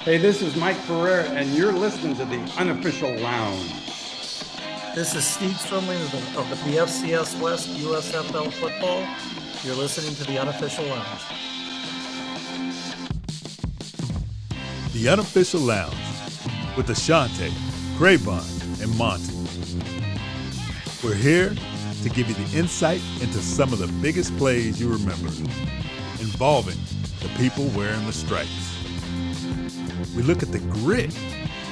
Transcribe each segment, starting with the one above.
Hey, this is Mike Ferrer, and you're listening to the Unofficial Lounge. This is Steve Strumling of the BFCS West USFL Football. You're listening to the Unofficial Lounge. The Unofficial Lounge with Ashante, Craybon, and Monty. We're here to give you the insight into some of the biggest plays you remember, involving the people wearing the stripes. We look at the grit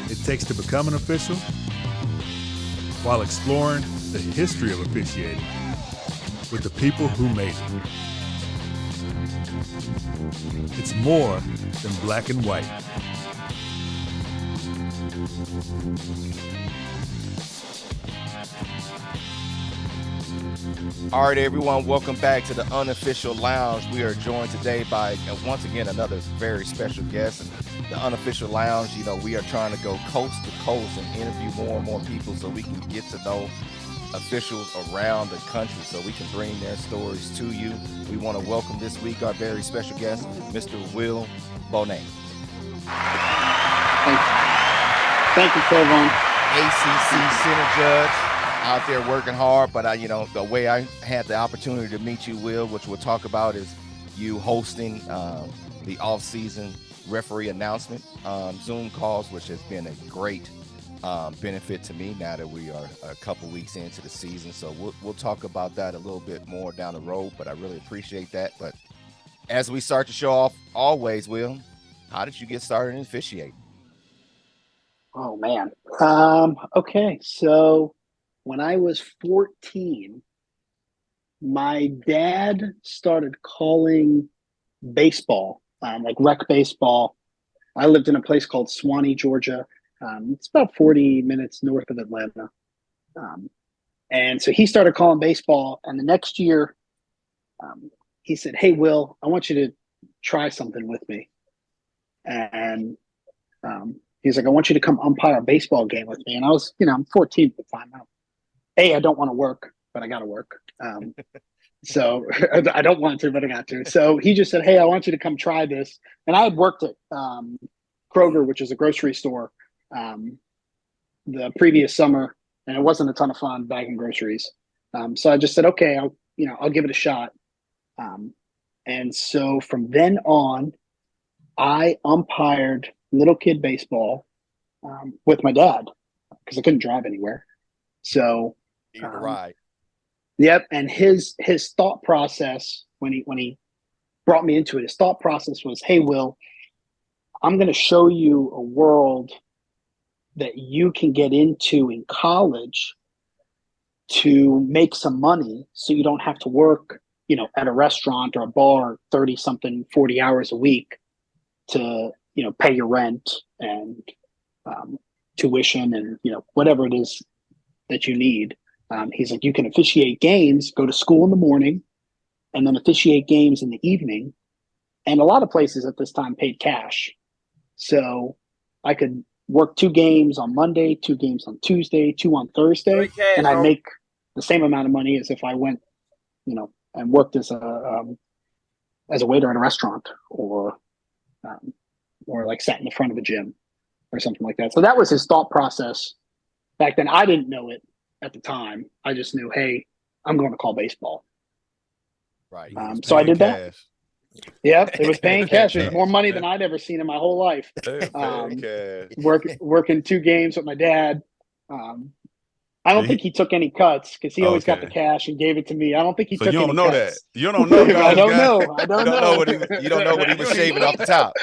it takes to become an official while exploring the history of officiating with the people who made it. It's more than black and white. All right, everyone, welcome back to the Unofficial Lounge. We are joined today by, once again, another very special guest. And the Unofficial Lounge, we are trying to go coast to coast and interview more and more people so we can get to know officials around the country so we can bring their stories to you. We want to welcome this week our very special guest, Mr. Will Bonet. Thank you, Craybon. ACC Center Judge. Out there working hard, but the way I had the opportunity to meet you, Will, which we'll talk about, is you hosting the off-season referee announcement Zoom calls, which has been a great benefit to me now that we are a couple weeks into the season. So we'll talk about that a little bit more down the road, but I really appreciate that. But as we start to show off, always, Will, how did you get started in officiating? Oh man. Okay, so when I was 14, my dad started calling baseball, like rec baseball. I lived in a place called Swanee, Georgia. It's about 40 minutes north of Atlanta. And so he started calling baseball. And the next year, he said, "Hey, Will, I want you to try something with me." And he's like, "I want you to come umpire a baseball game with me." And I was, I'm 14 at the time. I don't want to work, but I got to work. So I don't want to, but I got to. So he just said, "Hey, I want you to come try this." And I had worked at Kroger, which is a grocery store, the previous summer, and it wasn't a ton of fun bagging groceries. So I just said, "Okay, I'll give it a shot." And so from then on, I umpired little kid baseball with my dad because I couldn't drive anywhere. So Right. Yep. And his thought process when he brought me into it, his thought process was, "Hey, Will, I'm going to show you a world that you can get into in college to make some money so you don't have to work, at a restaurant or a bar 30 something, 40 hours a week to, pay your rent and tuition and, whatever it is that you need." He's like, "You can officiate games, go to school in the morning, and then officiate games in the evening." And a lot of places at this time paid cash. So I could work 2 games on Monday, 2 games on Tuesday, 2 on Thursday, and I'd make the same amount of money as if I went, and worked as a waiter at a restaurant or like sat in the front of a gym or something like that. So that was his thought process back then. I didn't know it at the time. I just knew, hey, I'm going to call baseball. Right. So I did that. Yeah, it was paying cash. It was more money than I'd ever seen in my whole life. Working 2 games with my dad. I don't think he took any cuts because he always got the cash and gave it to me. I don't think he took any cuts. You don't know that. You don't know. I don't know. You don't know what he was shaving off the top.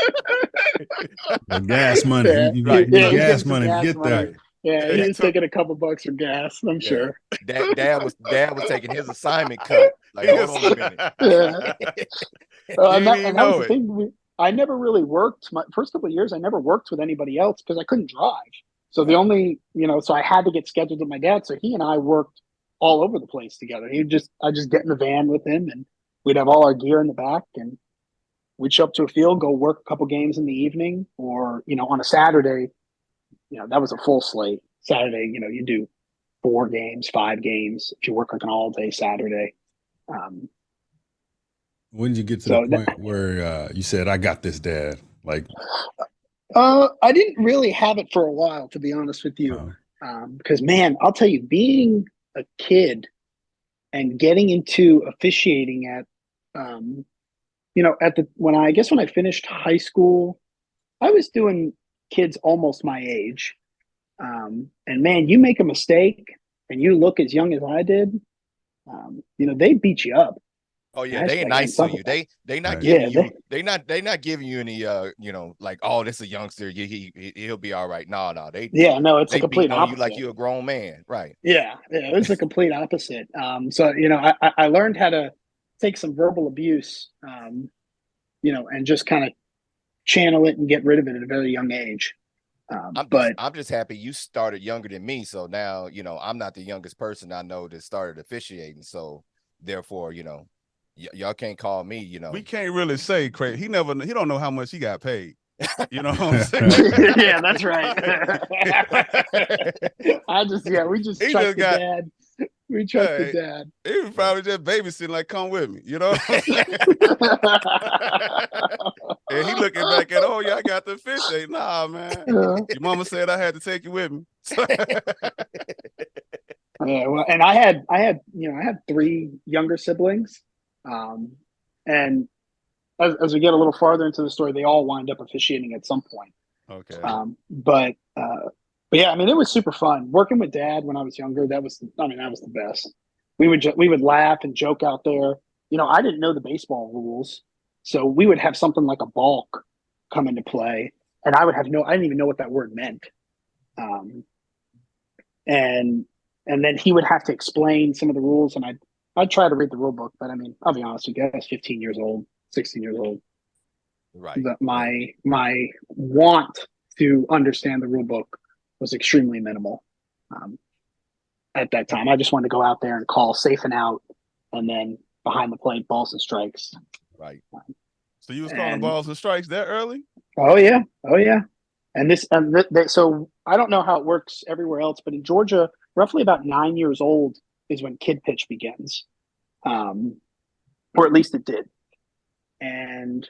The gas money. Yeah. You get gas money. Get money. that. Yeah, he was taking a couple bucks for gas, I'm sure. Dad was taking his assignment cut. Like, hold on a minute. And that was the thing. I never really worked. My first couple of years, I never worked with anybody else because I couldn't drive. So the only, so I had to get scheduled with my dad. So he and I worked all over the place together. I just get in the van with him, and we'd have all our gear in the back, and we'd show up to a field, go work a couple games in the evening, or on a Saturday, that was a full slate. Saturday, you do 4 games, 5 games if you work like an all day Saturday. When did you get to the point where you said, "I got this, Dad"? Like, I didn't really have it for a while, to be honest with you. Because man, I'll tell you, being a kid and getting into officiating at, when I finished high school, I was doing kids almost my age. And man, you make a mistake and you look as young as I did, they beat you up. Oh yeah, they ain't nice to you. They not Right. giving Yeah, you they not giving you any like, oh, this is a youngster, he'll be all right. No, no, it's a they complete beating on you like opposite. you a grown man, right? Yeah, it was the complete opposite. I learned how to take some verbal abuse, and just kind of channel it and get rid of it at a very young age. But I'm just happy you started younger than me, so now I'm not the youngest person I know that started officiating, so therefore y'all can't call me. We can't really say Craig. He don't know how much he got paid. You know what I'm saying? yeah, that's right. We just He trust just the got. dad. We trust the dad. He was probably just babysitting, like, come with me, you know? And he looking back at, oh, yeah, I got the fish. Hey, nah, man. Your mama said I had to take you with me. And I had three younger siblings, and as we get a little farther into the story, they all wind up officiating at some point. Okay. But yeah, I mean, it was super fun working with Dad when I was younger. That was the best. We would laugh and joke out there. I didn't know the baseball rules, so we would have something like a balk come into play, and I didn't even know what that word meant. And then he would have to explain some of the rules, and I'd try to read the rule book, but I mean, I'll be honest with you, I was 15 years old, 16 years old. Right. My want to understand the rule book was extremely minimal at that time. I just wanted to go out there and call safe and out, and then behind the plate, balls and strikes. Right. So you was calling balls and strikes that early? Oh yeah. So I don't know how it works everywhere else, but in Georgia, roughly about 9 years old is when kid pitch begins, or at least it did. And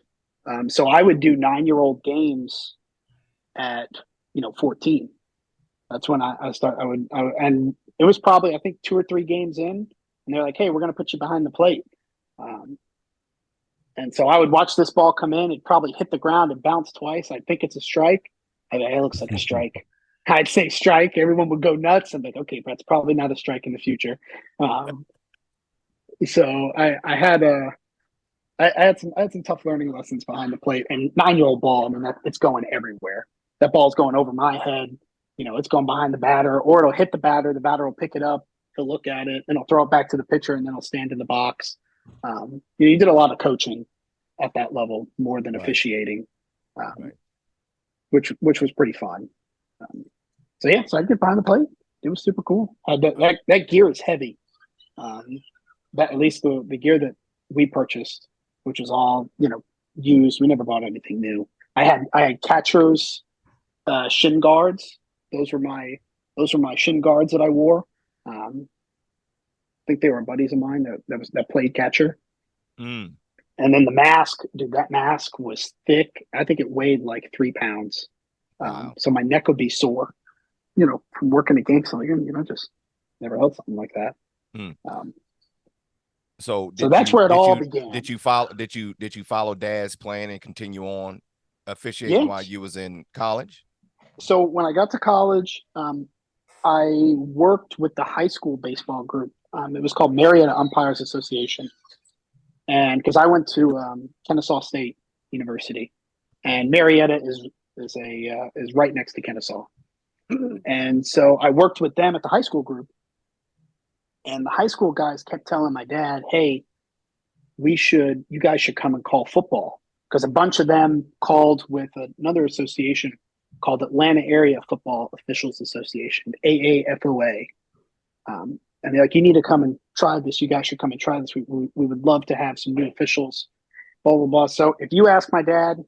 so I would do 9-year-old games at 14. That's when I start. And it was probably, I think, 2 or 3 games in, and they're like, "Hey, we're going to put you behind the plate." And so I would watch this ball come in. It'd probably hit the ground and bounce twice. I'd think it's a strike. It looks like a strike. I'd say strike. Everyone would go nuts. I'm like, okay, that's probably not a strike in the future. So I had some tough learning lessons behind the plate. And 9-year-old ball, I mean, it's going everywhere. That ball's going over my head. It's going behind the batter, or it'll hit the batter. The batter will pick it up. He'll look at it, and he'll throw it back to the pitcher, and then he'll stand in the box. You did a lot of coaching at that level more than officiating, which was pretty fun. So I did behind the plate. It was super cool. That gear is heavy. That, at least the gear that we purchased, which was all used. We never bought anything new. I had catchers, shin guards. Those were my shin guards that I wore. I think they were buddies of mine that played catcher. Mm. And then the mask, dude, that mask was thick. I think it weighed like 3 pounds. Wow. So my neck would be sore, from working the game. So just never held something like that. Mm. So that's where it all began. Did you follow Dad's plan and continue on officiating while you was in college? So when I got to college, I worked with the high school baseball group. It was called Marietta Umpires Association, and because I went to Kennesaw State University, and Marietta is right next to Kennesaw, and so I worked with them at the high school group. And the high school guys kept telling my dad, "Hey, you guys should come and call football," because a bunch of them called with another association called Atlanta Area Football Officials Association, AAFOA. And they're like, "You need to come and try this. You guys should come and try this. We would love to have some new officials, blah, blah, blah." So if you ask my dad,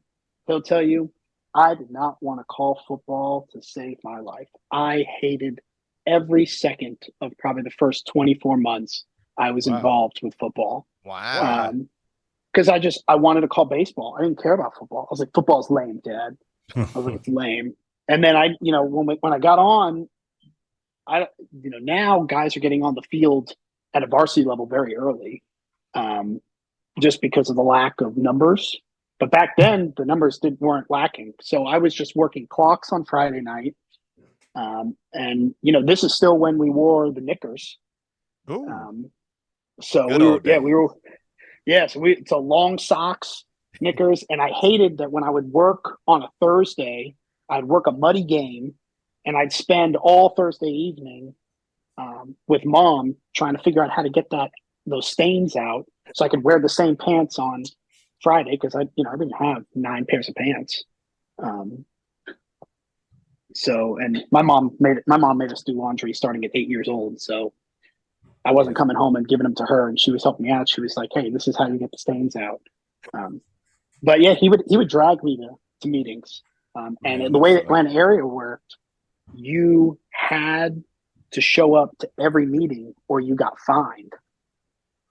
he'll tell you, I did not want to call football to save my life. I hated every second of probably the first 24 months I was involved with football. Wow. Because I wanted to call baseball. I didn't care about football. I was like, football's lame, Dad. I was like, it's lame. And then when I got on, now guys are getting on the field at a varsity level very early, just because of the lack of numbers. But back then, the numbers weren't lacking. So I was just working clocks on Friday night. And this is still when we wore the knickers. Ooh. So Good old days. it's a long socks, knickers. And I hated that when I would work on a Thursday, I'd work a muddy game and I'd spend all Thursday evening with mom trying to figure out how to get those stains out so I could wear the same pants on Friday, because I didn't have 9 pairs of pants. And my mom made us do laundry starting at 8 years old. So I wasn't coming home and giving them to her, and she was helping me out. She was like, "Hey, this is how you get the stains out." But yeah, he would drag me to meetings. And the way that Atlanta area worked, you had to show up to every meeting or you got fined.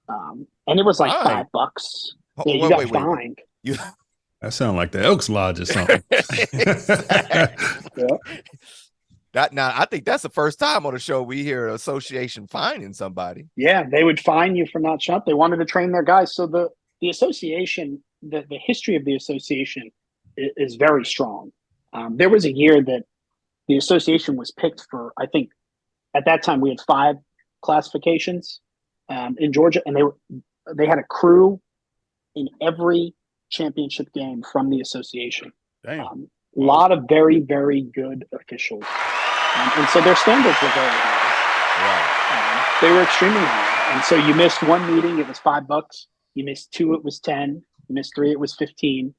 And it was like Fine. $5. Yeah, you got fined. That sounds like the Elks Lodge or something. Now, I think that's the first time on the show we hear an association fining somebody. Yeah, they would fine you for not showing up. They wanted to train their guys. So the association, the history of the association is very strong. There was a year that the association was picked for, I think at that time we had 5 classifications in Georgia, and they had a crew in every championship game from the association. A lot of very, very good officials. And so their standards were very high. They were extremely high. And so you missed one meeting, it was $5. You missed 2, it was 10. You missed 3, it was 15.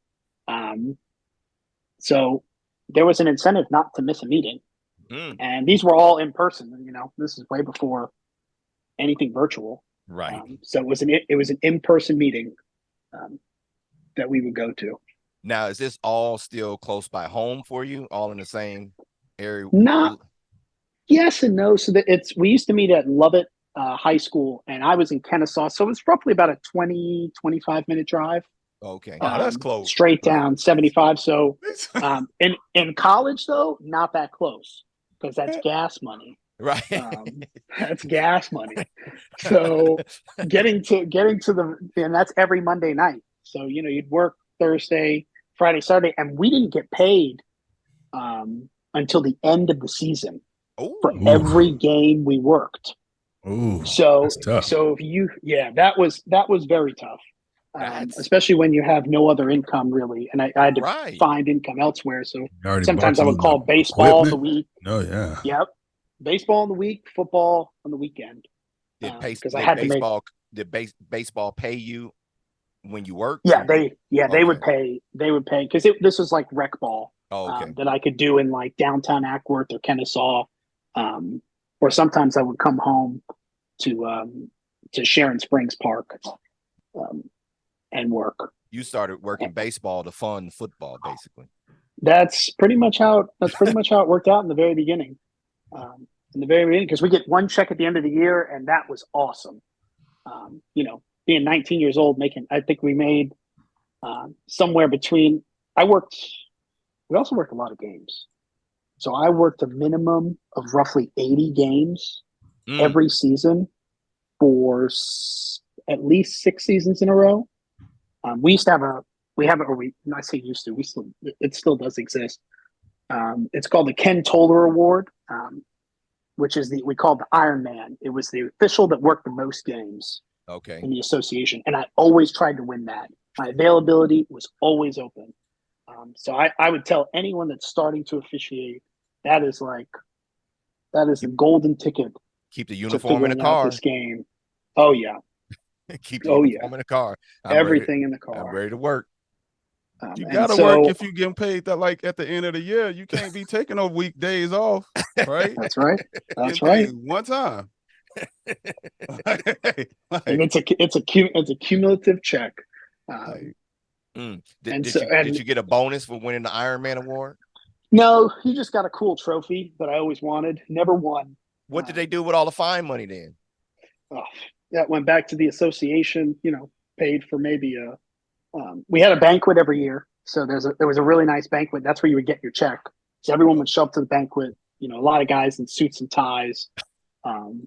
So there was an incentive not to miss a meeting. And these were all in person. This is way before anything virtual. Right. So it was an in-person meeting that we would go to. Now, is this all still close by home for you? All in the same area? Not yes and no. So we used to meet at Lovett High School, and I was in Kennesaw, so it was roughly about a 25 minute drive. Okay, that's close. Straight down 75. So in college though, not that close, because that's gas money. Right. That's gas money. So getting to and that's every Monday night. So you'd work Thursday, Friday, Saturday, and we didn't get paid until the end of the season for every game we worked. So that was very tough, especially when you have no other income really, and I had to find income elsewhere. So sometimes I would call baseball on the week. Oh yeah. Yep, baseball on the week, football on the weekend. Did baseball pay you when you worked? Yeah, they would pay. They would pay because this was like rec ball that I could do in like downtown Ackworth or Kennesaw, or sometimes I would come home to Sharon Springs Park and work. You started working baseball to fund football, basically. That's pretty much how it worked out in the very beginning. Because we get one check at the end of the year, and that was awesome. Being 19 years old, I think we made somewhere between. We also worked a lot of games, so I worked a minimum of roughly 80 games every season for at least 6 seasons in a row. We used to have I say used to, it still does exist. It's called the Ken Toller Award, which is we call it the Iron Man. It was the official that worked the most games in the association, and I always tried to win that. My availability was always open. So I would tell anyone that's starting to officiate, that is the golden ticket. Keep the uniform in the car. This game. Oh yeah. Keep the uniform in the car. Everything in the car. I'm ready to work. You gotta work if you getting paid that like at the end of the year. You can't be taking no weekdays off, right? That's right. That's right. One time. And it's a cumulative check. Did you get a bonus for winning the Iron Man award? No, you just got a cool trophy that I always wanted. Never won. What did they do with all the fine money then? That went back to the association. Paid for maybe we had a banquet every year. So there was a really nice banquet. That's where you would get your check. So everyone would show up to the banquet. You know, a lot of guys in suits and ties, and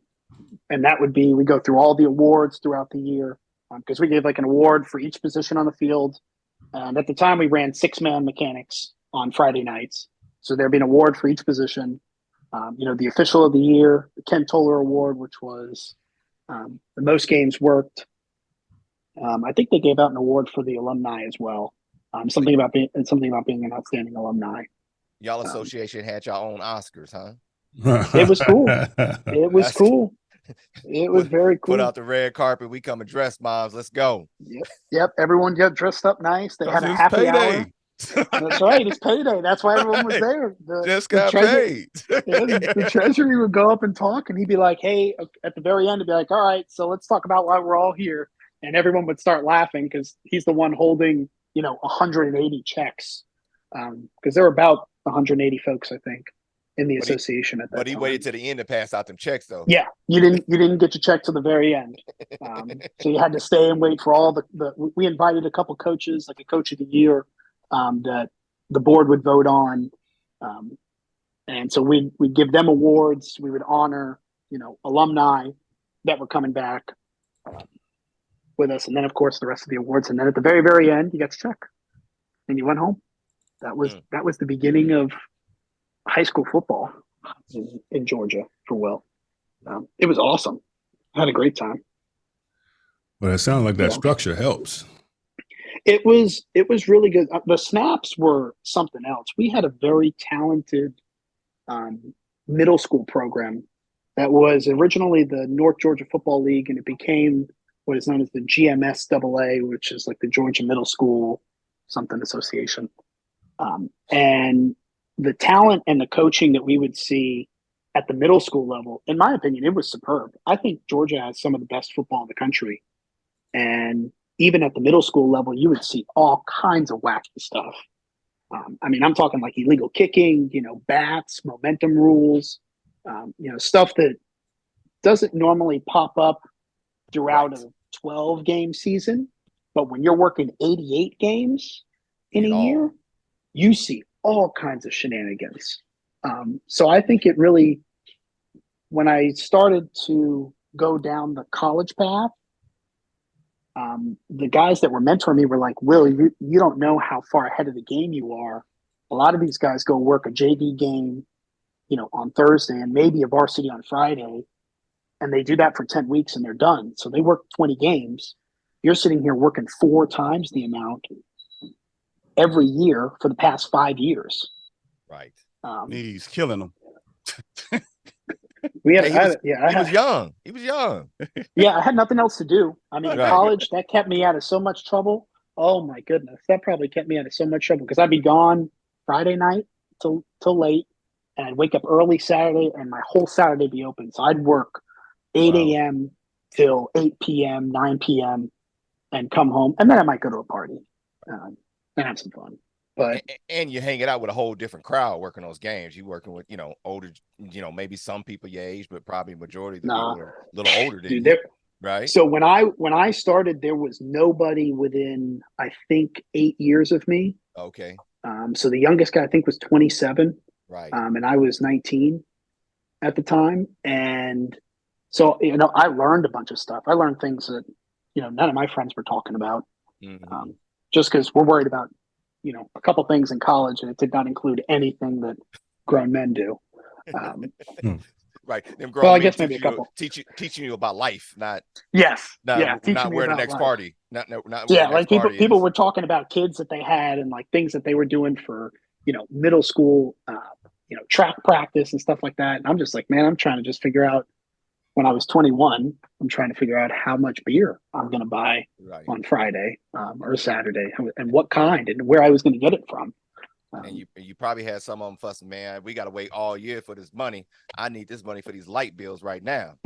that would be we go through all the awards throughout the year because we gave like an award for each position on the field. And at the time, we ran 6-man mechanics on Friday nights. So there'd be an award for each position. You know, the official of the year, the Ken Toller Award, which was the most games worked. I think they gave out an award for the alumni as well. Something about being an outstanding alumni. Y'all association had y'all own Oscars, huh? It was cool. It was cool. It was very cool. Put out the red carpet. We come and dress, moms. Let's go. Yep. Everyone got dressed up nice. They had a happy hour. That's right. It's payday. That's why everyone was there. Just got paid. The treasury would go up and talk, and he'd be like, "Hey," at the very end, he'd be like, "All right, so let's talk about why we're all here." And everyone would start laughing because he's the one holding, 180 checks, because there were about 180 folks, I think, in the association at that time. But he waited to the end to pass out them checks, though. Yeah, you didn't get your check to the very end, so you had to stay and wait for all the. We invited a couple coaches, like a coach of the year, that the board would vote on, and so we'd give them awards. We would honor, alumni that were coming back with us, and then of course the rest of the awards. And then at the very, very end, you got your check, and you went home. That was the beginning of high school football in Georgia for Will. It was awesome. I had a great time. Well, it sounds like that structure helps. It was really good. The snaps were something else. We had a very talented middle school program that was originally the North Georgia Football League, and it became what is known as the GMSAA, which is like the Georgia Middle School something association. And the talent and the coaching that we would see at the middle school level, in my opinion, it was superb. I think Georgia has some of the best football in the country. And even at the middle school level, you would see all kinds of wacky stuff. I'm talking like illegal kicking, bats, momentum rules, stuff that doesn't normally pop up throughout a 12-game season. But when you're working 88 games in a year, you see all kinds of shenanigans. So I think it really, when I started to go down the college path, the guys that were mentoring me were like, "Will, you don't know how far ahead of the game you are. A lot of these guys go work a JV game, on Thursday and maybe a varsity on Friday, and they do that for 10 weeks and they're done. So they work 20 games. You're sitting here working 4 times the amount every year for the past 5 years." Right. He's killing them. He was young. He was young. Yeah, I had nothing else to do. In Right. college, that kept me out of so much trouble. Oh my goodness, that probably kept me out of so much trouble because I'd be gone Friday night till late, and I'd wake up early Saturday, and my whole Saturday be open. So I'd work 8 a.m. till 8 p.m., 9 p.m., and come home, and then I might go to a party and have some fun. But and you're hanging out with a whole different crowd working those games. You working with older, maybe some people your age, but probably majority of the people are a little older than you, right? So when I started, there was nobody within I think 8 years of me. Okay. So the youngest guy I think was 27, right? And I was 19 at the time, and so I learned a bunch of stuff. I learned things that none of my friends were talking about, just because we're worried about a couple things in college, and it did not include anything that grown men do. Right. Them well, I guess maybe a couple teaching you about life, not not where the next life. Party, not like people were talking about kids that they had and like things that they were doing for middle school, track practice and stuff like that. And I'm just like, man, I'm trying to just figure out. When I was 21, I'm trying to figure out how much beer I'm going to buy on Friday or Saturday, and what kind, and where I was going to get it from. And you probably had some of them fussing, man, we got to wait all year for this money. I need this money for these light bills right now.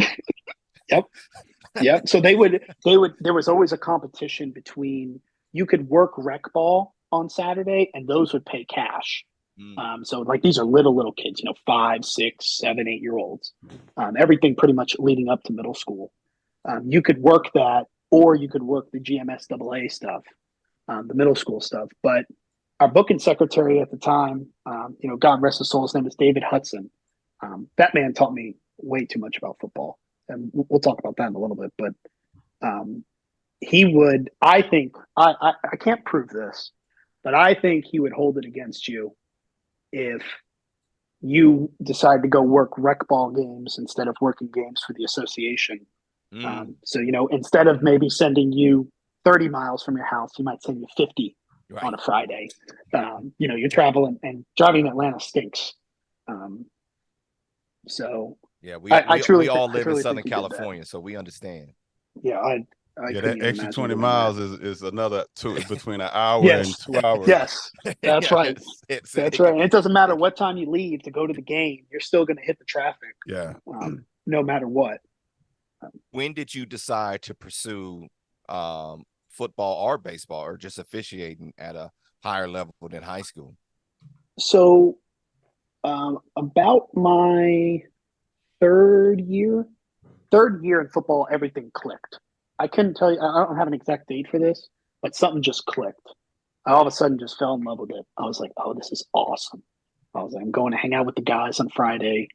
Yep. So they would. There was always a competition between you could work rec ball on Saturday, and those would pay cash. So like these are little kids, 5, 6, 7, 8 year olds, everything pretty much leading up to middle school. You could work that, or you could work the GMSAA stuff, the middle school stuff. But our booking secretary at the time, God rest his soul, his name is David Hudson. That man taught me way too much about football, and we'll talk about that in a little bit. But he would, I think, I can't prove this, but I think he would hold it against you if you decide to go work rec ball games instead of working games for the association. So, instead of maybe sending you 30 miles from your house, he might send you 50 on a Friday. You're traveling, and driving in Atlanta stinks. So Yeah, we truly all I live truly in Southern think he did that. California, so we understand. Yeah, I Yeah, couldn't that even extra imagine 20 doing miles that. is another between an hour and Yes, 2 hours. yes, that's right. It's That's right. And it doesn't matter what time you leave to go to the game; you're still going to hit the traffic. Yeah. No matter what. When did you decide to pursue football or baseball, or just officiating at a higher level than high school? So, about my third year in football, everything clicked. I couldn't tell you, I don't have an exact date for this, but something just clicked. I all of a sudden just fell in love with it. I was like, oh, this is awesome. I was like, I'm going to hang out with the guys on Friday,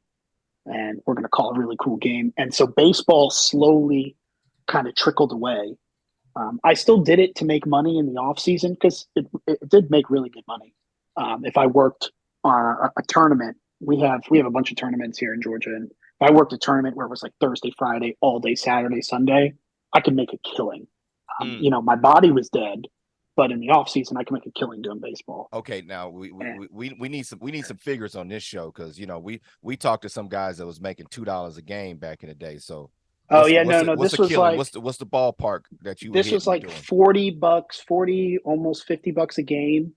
and we're going to call a really cool game. And so baseball slowly kind of trickled away. I still did it to make money in the off season because it did make really good money. If I worked on a tournament, we have a bunch of tournaments here in Georgia, and if I worked a tournament where it was like Thursday, Friday, all day, Saturday, Sunday, I could make a killing. My body was dead, but in the off season, I can make a killing doing baseball. Okay, now we need some figures on this show, because we talked to some guys that was making $2 a game back in the day. So What's the ballpark that you? This was like $40, almost $50 a game,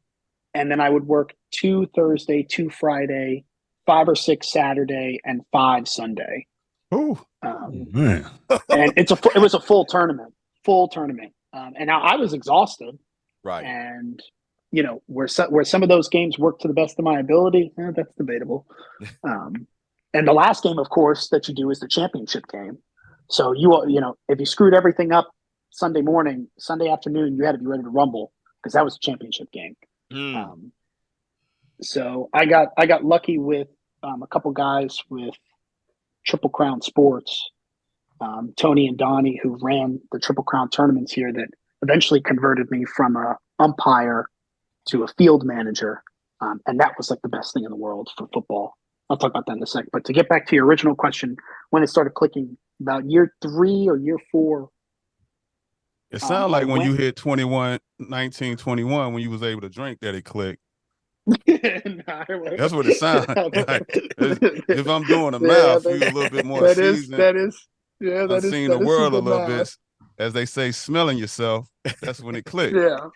and then I would work 2 Thursday, 2 Friday, 5 or 6 Saturday, and 5 Sunday. Oh man! And it was a full tournament, and now I was exhausted. Right. And where some of those games worked to the best of my ability, that's debatable. And the last game, of course, that you do is the championship game. So if you screwed everything up Sunday morning, Sunday afternoon, you had to be ready to rumble because that was a championship game. So I got lucky with a couple guys with Triple Crown Sports, Tony and Donnie, who ran the Triple Crown tournaments here, that eventually converted me from a umpire to a field manager. And that was like the best thing in the world for football. I'll talk about that in a sec. But to get back to your original question, when it started clicking, about year 3 or year 4. It sounded like when you hit 19, 21, when you was able to drink, that it clicked. That's what it sounds like. If I'm doing the math, you're a little bit more seasoned. I've seen the world a little bit. As they say, smelling yourself. That's when it clicked. Yeah.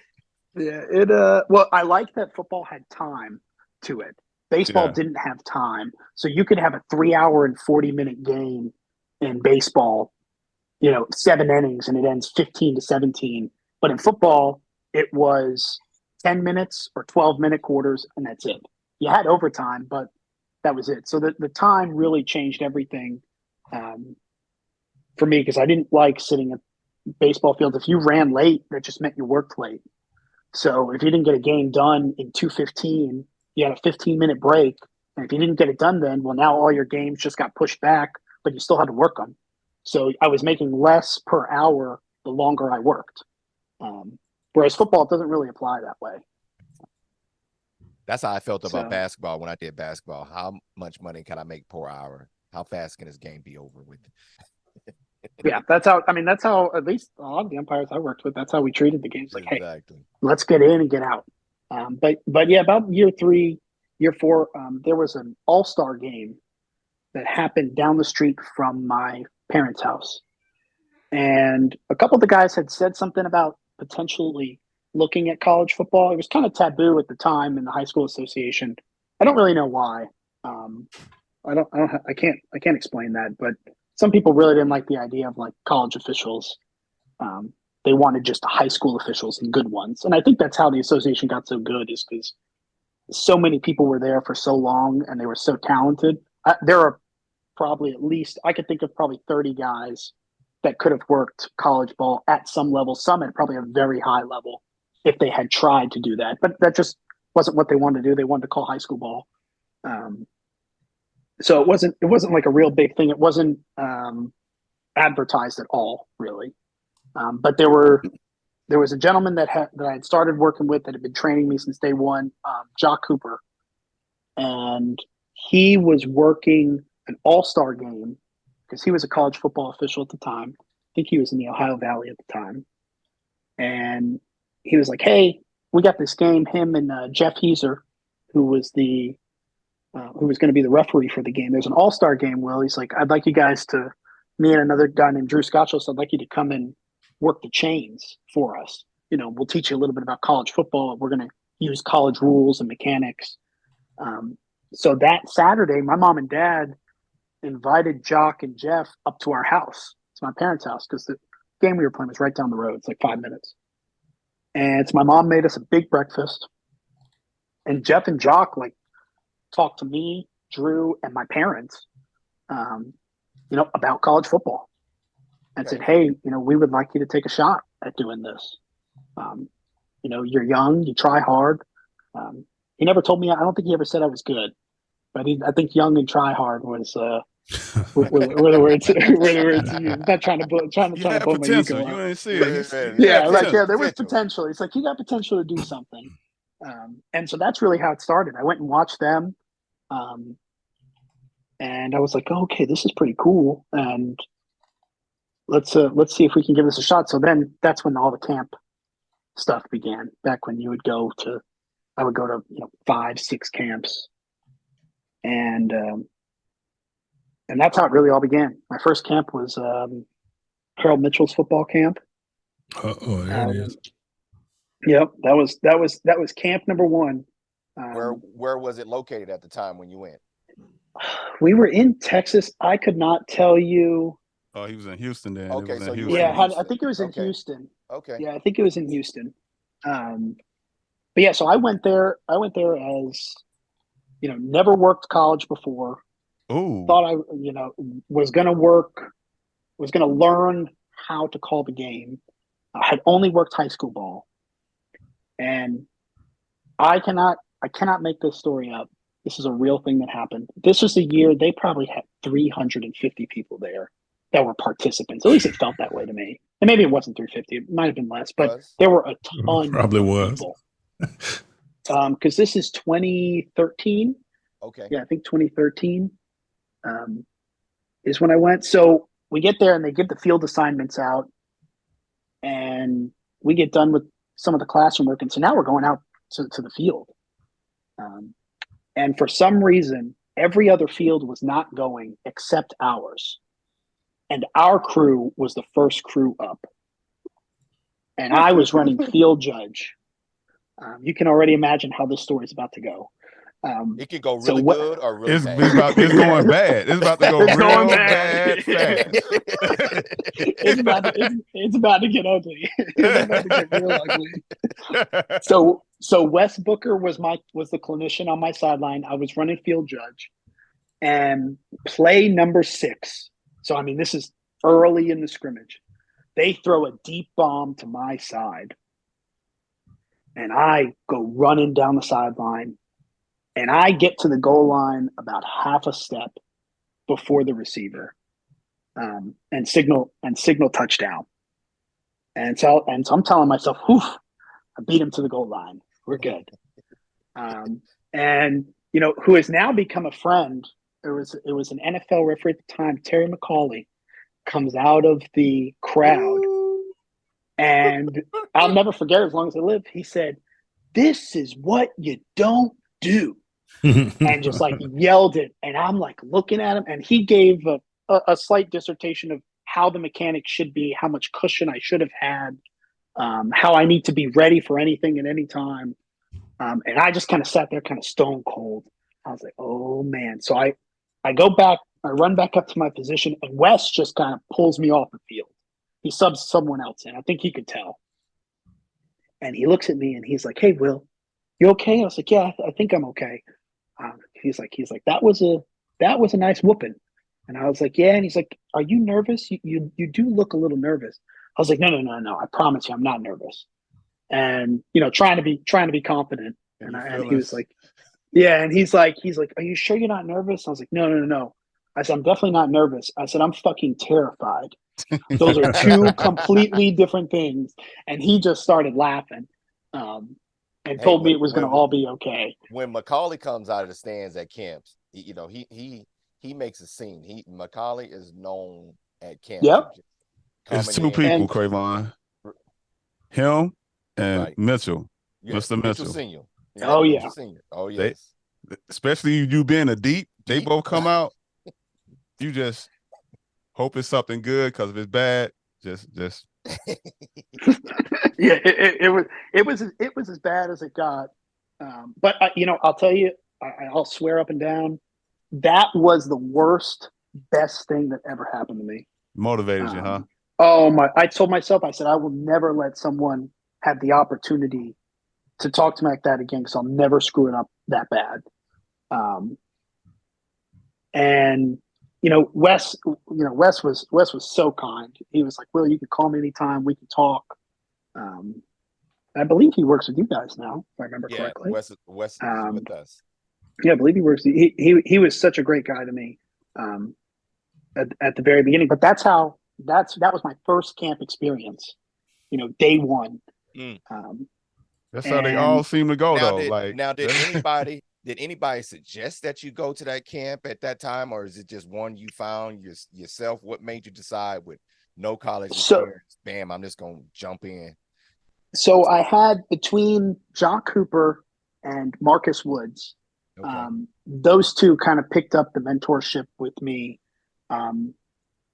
It well, I like that football had time to it. Baseball didn't have time, so you could have a 3-hour and 40-minute game in baseball, 7 innings, and it ends 15-17. But in football, it was 10 minutes or 12-minute quarters, and that's it. You had overtime, but that was it. So the time really changed everything for me, because I didn't like sitting at baseball fields. If you ran late, that just meant you worked late. So if you didn't get a game done in 2:15, you had a 15-minute break. And if you didn't get it done then, well, now all your games just got pushed back, but you still had to work them. So I was making less per hour the longer I worked. Whereas football doesn't really apply that way. That's how I felt about basketball when I did basketball. How much money can I make per hour? How fast can this game be over with? Yeah, that's how at least a lot of the umpires I worked with, that's how we treated the games. Like, exactly. Hey, let's get in and get out. But yeah, about year 3, year 4, there was an all-star game that happened down the street from my parents' house. And a couple of the guys had said something about potentially looking at college football. It was kind of taboo at the time in the high school association. I don't really know why. I can't explain that, but some people really didn't like the idea of like college officials. They wanted just high school officials and good ones. And I think that's how the association got so good, is because so many people were there for so long and they were so talented. There are probably at least, I could think of probably 30 guys that could have worked college ball at some level, some at probably a very high level if they had tried to do that. But that just wasn't what they wanted to do. They wanted to call high school ball. So it wasn't like a real big thing. It wasn't advertised at all, really. But there was a gentleman that I had started working with that had been training me since day one, Jock Cooper, and he was working an all-star game because he was a college football official at the time. I think he was in the Ohio Valley at the time, and he was like, "Hey, we got this game." Him and Jeff Heeser, who was going to be the referee for the game. There's an all-star game. Will, he's like, "I'd like you guys to." Me and another guy named Drew Scotchell, I'd like you to come and work the chains for us. We'll teach you a little bit about college football. We're going to use college rules and mechanics. So that Saturday, my mom and dad invited Jock and Jeff up to our house, to my parents' house, because the game we were playing was right down the road. It's like 5 minutes. And so my mom made us a big breakfast. And Jeff and Jock talked to me, Drew, and my parents, about college football, and said, "Hey, we would like you to take a shot at doing this. You're young, you try hard." He never told me. I don't think he ever said I was good, but I think young and try hard was were the words. Were the words used. Not trying to blow my ego You up. ain't see it. There was potential. It's like you got potential to do something, and so that's really how it started. I went and watched them. And I was like, oh, okay, this is pretty cool. And let's see if we can give this a shot. So then that's when all the camp stuff began. Back when I would go to 5-6 camps, and that's how it really all began. My first camp was Harold Mitchell's football camp. There it is. Yep, that was camp number one. Where was it located at the time when you went? We were in Texas. I could not tell you. Oh, he was in Houston then. Okay, so Houston. I think it was in Houston. Okay. Yeah, I think it was in Houston. But yeah, so I went there. As never worked college before. Ooh. Thought I was going to learn how to call the game. I had only worked high school ball, and I cannot make this story up. This is a real thing that happened. This was the year they probably had 350 people there that were participants. At least it felt that way to me. And maybe it wasn't 350. It might have been less, but there were a ton Probably of was. people. Because this is 2013. Okay. Yeah, I think 2013 is when I went. So we get there and they give the field assignments out, and we get done with some of the classroom work. And so now we're going out to the field. And for some reason, every other field was not going except ours. And our crew was the first crew up. And I was running field judge. You can already imagine how this story is about to go. It could go really good or really bad. It's going bad. It's about to go real bad fast. It's about to get ugly. It's about to get real ugly. So Wes Booker was the clinician on my sideline. I was running field judge, and play number 6. So I mean, this is early in the scrimmage. They throw a deep bomb to my side, and I go running down the sideline. And I get to the goal line about half a step before the receiver, and signal touchdown. And so I'm telling myself, "Whew, I beat him to the goal line. We're good." And who has now become a friend. It was an NFL referee at the time, Terry McCauley, comes out of the crowd, and I'll never forget it as long as I live. He said, "This is what you don't do." And just yelled it, and I'm looking at him, and he gave a slight dissertation of how the mechanics should be, how much cushion I should have had, how I need to be ready for anything at any time, and I just kind of sat there kind of stone cold. I was like, oh man. So I go back, I run back up to my position, and Wes just kind of pulls me off the field. He subs someone else in. I think he could tell, and he looks at me and he's like, "Hey, Will, you okay?" I was like, "Yeah, I think I'm okay." He's like, that was a nice whooping. And I was like, "Yeah." And he's like, "Are you nervous? You do look a little nervous." I was like, No. I promise you, I'm not nervous. And trying to be confident. And he was like, yeah. And he's like, are you sure you're not nervous? I was like, no. I said, I'm definitely not nervous. I said, I'm fucking terrified. Those are two completely different things. And he just started laughing and told me it was going to all be okay. When Macaulay comes out of the stands at camps, he makes a scene. Macaulay is known at camps. Yep. It's two people, Cravon. Him and Mitchell. Yes, Mr. Mitchell. Senior. Oh, yeah. Senior. Oh, yes. Especially you being a deep, they both come out. You just hope it's something good, because if it's bad, just yeah, it was as bad as it got. But I'll tell you, I'll swear up and down, that was the best thing that ever happened to me. Motivated you, huh? Oh my! I told myself, I said, I will never let someone have the opportunity to talk to me like that again, because I'll never screw it up that bad. And Wes was so kind. He was like, Will, you can call me anytime. We can talk. I believe he works with you guys now, if I remember correctly. Wes is with us. Yeah, I believe he works. He was such a great guy to me at the very beginning. But that was my first camp experience. Day one. That's how they all seem to go, though. Did anybody suggest that you go to that camp at that time, or is it just one you found yourself? What made you decide with no college experience? Bam, I'm just gonna jump in. So I had, between Jock Cooper and Marcus Woods, those two kind of picked up the mentorship with me, and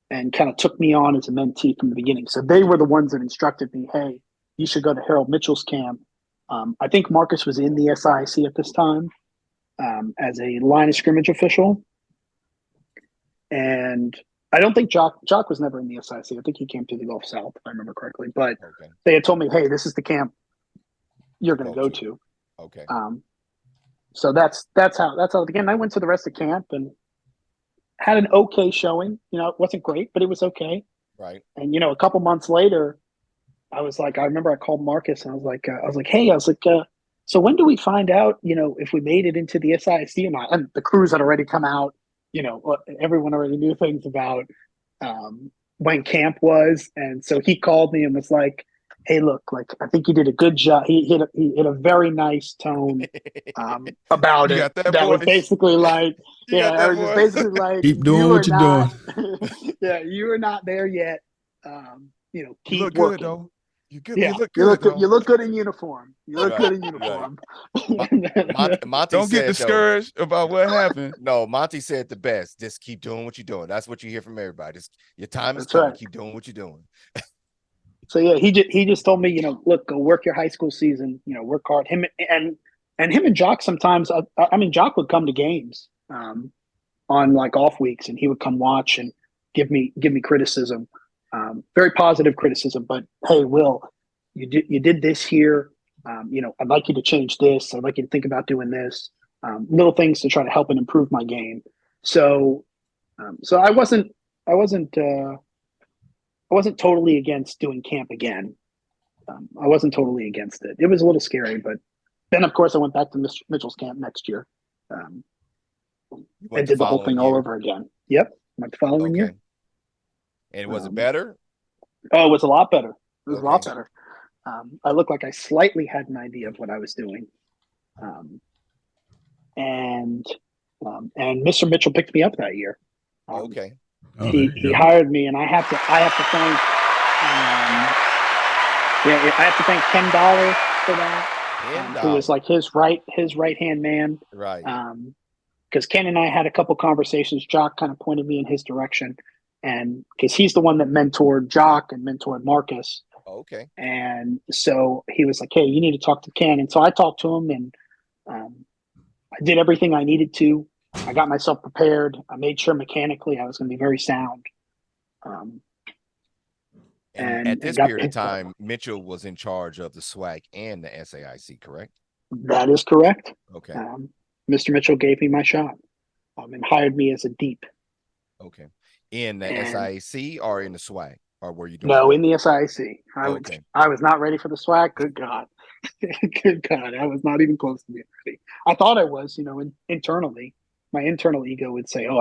kind of took me on as a mentee from the beginning. So they were the ones that instructed me, hey, you should go to Harold Mitchell's camp. I think Marcus was in the SIC at this time as a line of scrimmage official. And I don't think Jock was never in the SIC. I think he came to the Gulf South, if I remember correctly. But they had told me, hey, this is the camp you're going to go to. Okay. So that's how again, I went to the rest of camp and had an okay showing. It wasn't great, but it was okay. Right. And a couple months later, I remember I called Marcus and I was like, hey, so when do we find out, if we made it into the SIC or not? And the crews had already come out. Everyone already knew things about when camp was. And so he called me and was like, hey, look, I think you did a good job. He hit a very nice tone about it. That was basically like, I was just basically like, keep doing what you're doing. Yeah, you are not there yet. Keep you look working. good, though. You look good in uniform. You look good in uniform. Monty don't get discouraged about what happened. No, Monty said the best. Just keep doing what you're doing. That's what you hear from everybody. Your time is coming. Right. Keep doing what you're doing. So yeah, he just told me, look, go work your high school season. Work hard. Him and Jock sometimes. Jock would come to games on like off weeks, and he would come watch and give me criticism. Very positive criticism, but hey, Will, you did this here. I'd like you to change this. I'd like you to think about doing this. Little things to try to help and improve my game. So I wasn't totally against doing camp again. I wasn't totally against it. It was a little scary, but then of course I went back to Mr. Mitchell's camp next year. And did the whole thing all over again. Yep, went the following year. And was it better? Oh, it was a lot better. It was a lot better. I looked like I slightly had an idea of what I was doing. And Mr. Mitchell picked me up that year. He hired me, and I have to thank Ken Dollar for that. Who was like his right hand man. Right. Because Ken and I had a couple conversations. Jock kind of pointed me in his direction. And because he's the one that mentored Jock and mentored Marcus. Okay. And so he was like, hey, you need to talk to Ken. And so I talked to him, and I did everything I needed to. I got myself prepared. I made sure mechanically I was going to be very sound. And at this period of time, Mitchell was in charge of the SWAC and the SAIC, correct? That is correct. Okay. Mr. Mitchell gave me my shot and hired me as a deep. Okay. In the SIC or in the SWAC, or were you doing? No, in the SIC. I was not ready for the SWAC. Good God. Good God, I was not even close to being ready. I thought I was, internally. My internal ego would say, "Oh,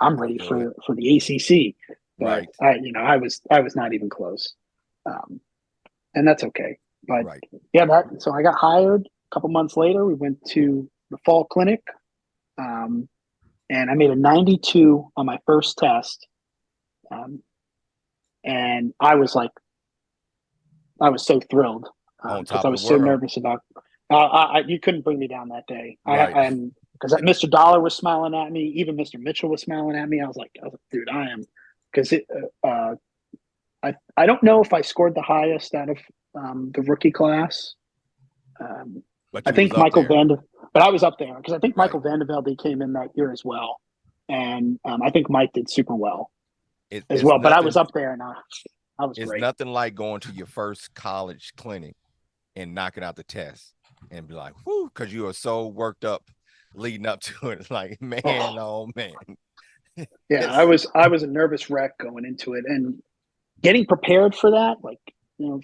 I'm ready for the ACC." But Right. I was not even close, and that's okay. But Right. yeah, so I got hired. A couple months later, we went to the fall clinic, and I made a 92 on my first test, and I was so thrilled On because top I of was the so world. nervous about. You couldn't bring me down that day. Right. And because Mr. Dollar was smiling at me, even Mr. Mitchell was smiling at me. I was like, dude, I am, because I don't know if I scored the highest out of the rookie class. But I you was think up Michael there. but I was up there because I think Right. Michael Vandevelde came in that year as well, and I think Mike did super well as well. But I was up there, and I was It's great. nothing like going to your first college clinic and knocking out the test and be like, whoo, because you are so worked up leading up to it. It's like, man, oh man. Yeah, I was a nervous wreck going into it, and getting prepared for that. Like,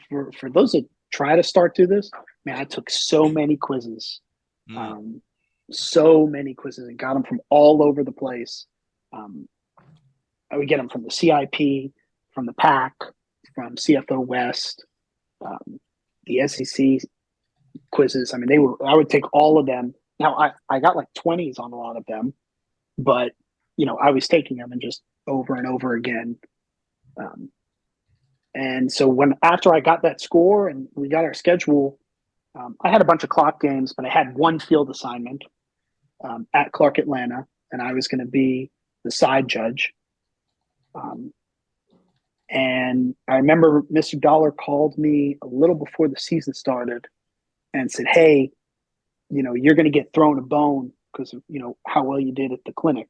for those that try to start through this, man, I took so many quizzes, so many quizzes, and got them from all over the place. I would get them from the CIP, from the PAC, from CFO West, the SEC quizzes. I mean, I would take all of them. Now I got like 20s on a lot of them, but I was taking them and just over and over again. And so after I got that score and we got our schedule, I had a bunch of clock games, but I had one field assignment at Clark Atlanta, and I was going to be the side judge. And I remember Mr. Dollar called me a little before the season started and said, "Hey, you're going to get thrown a bone because of, how well you did at the clinic."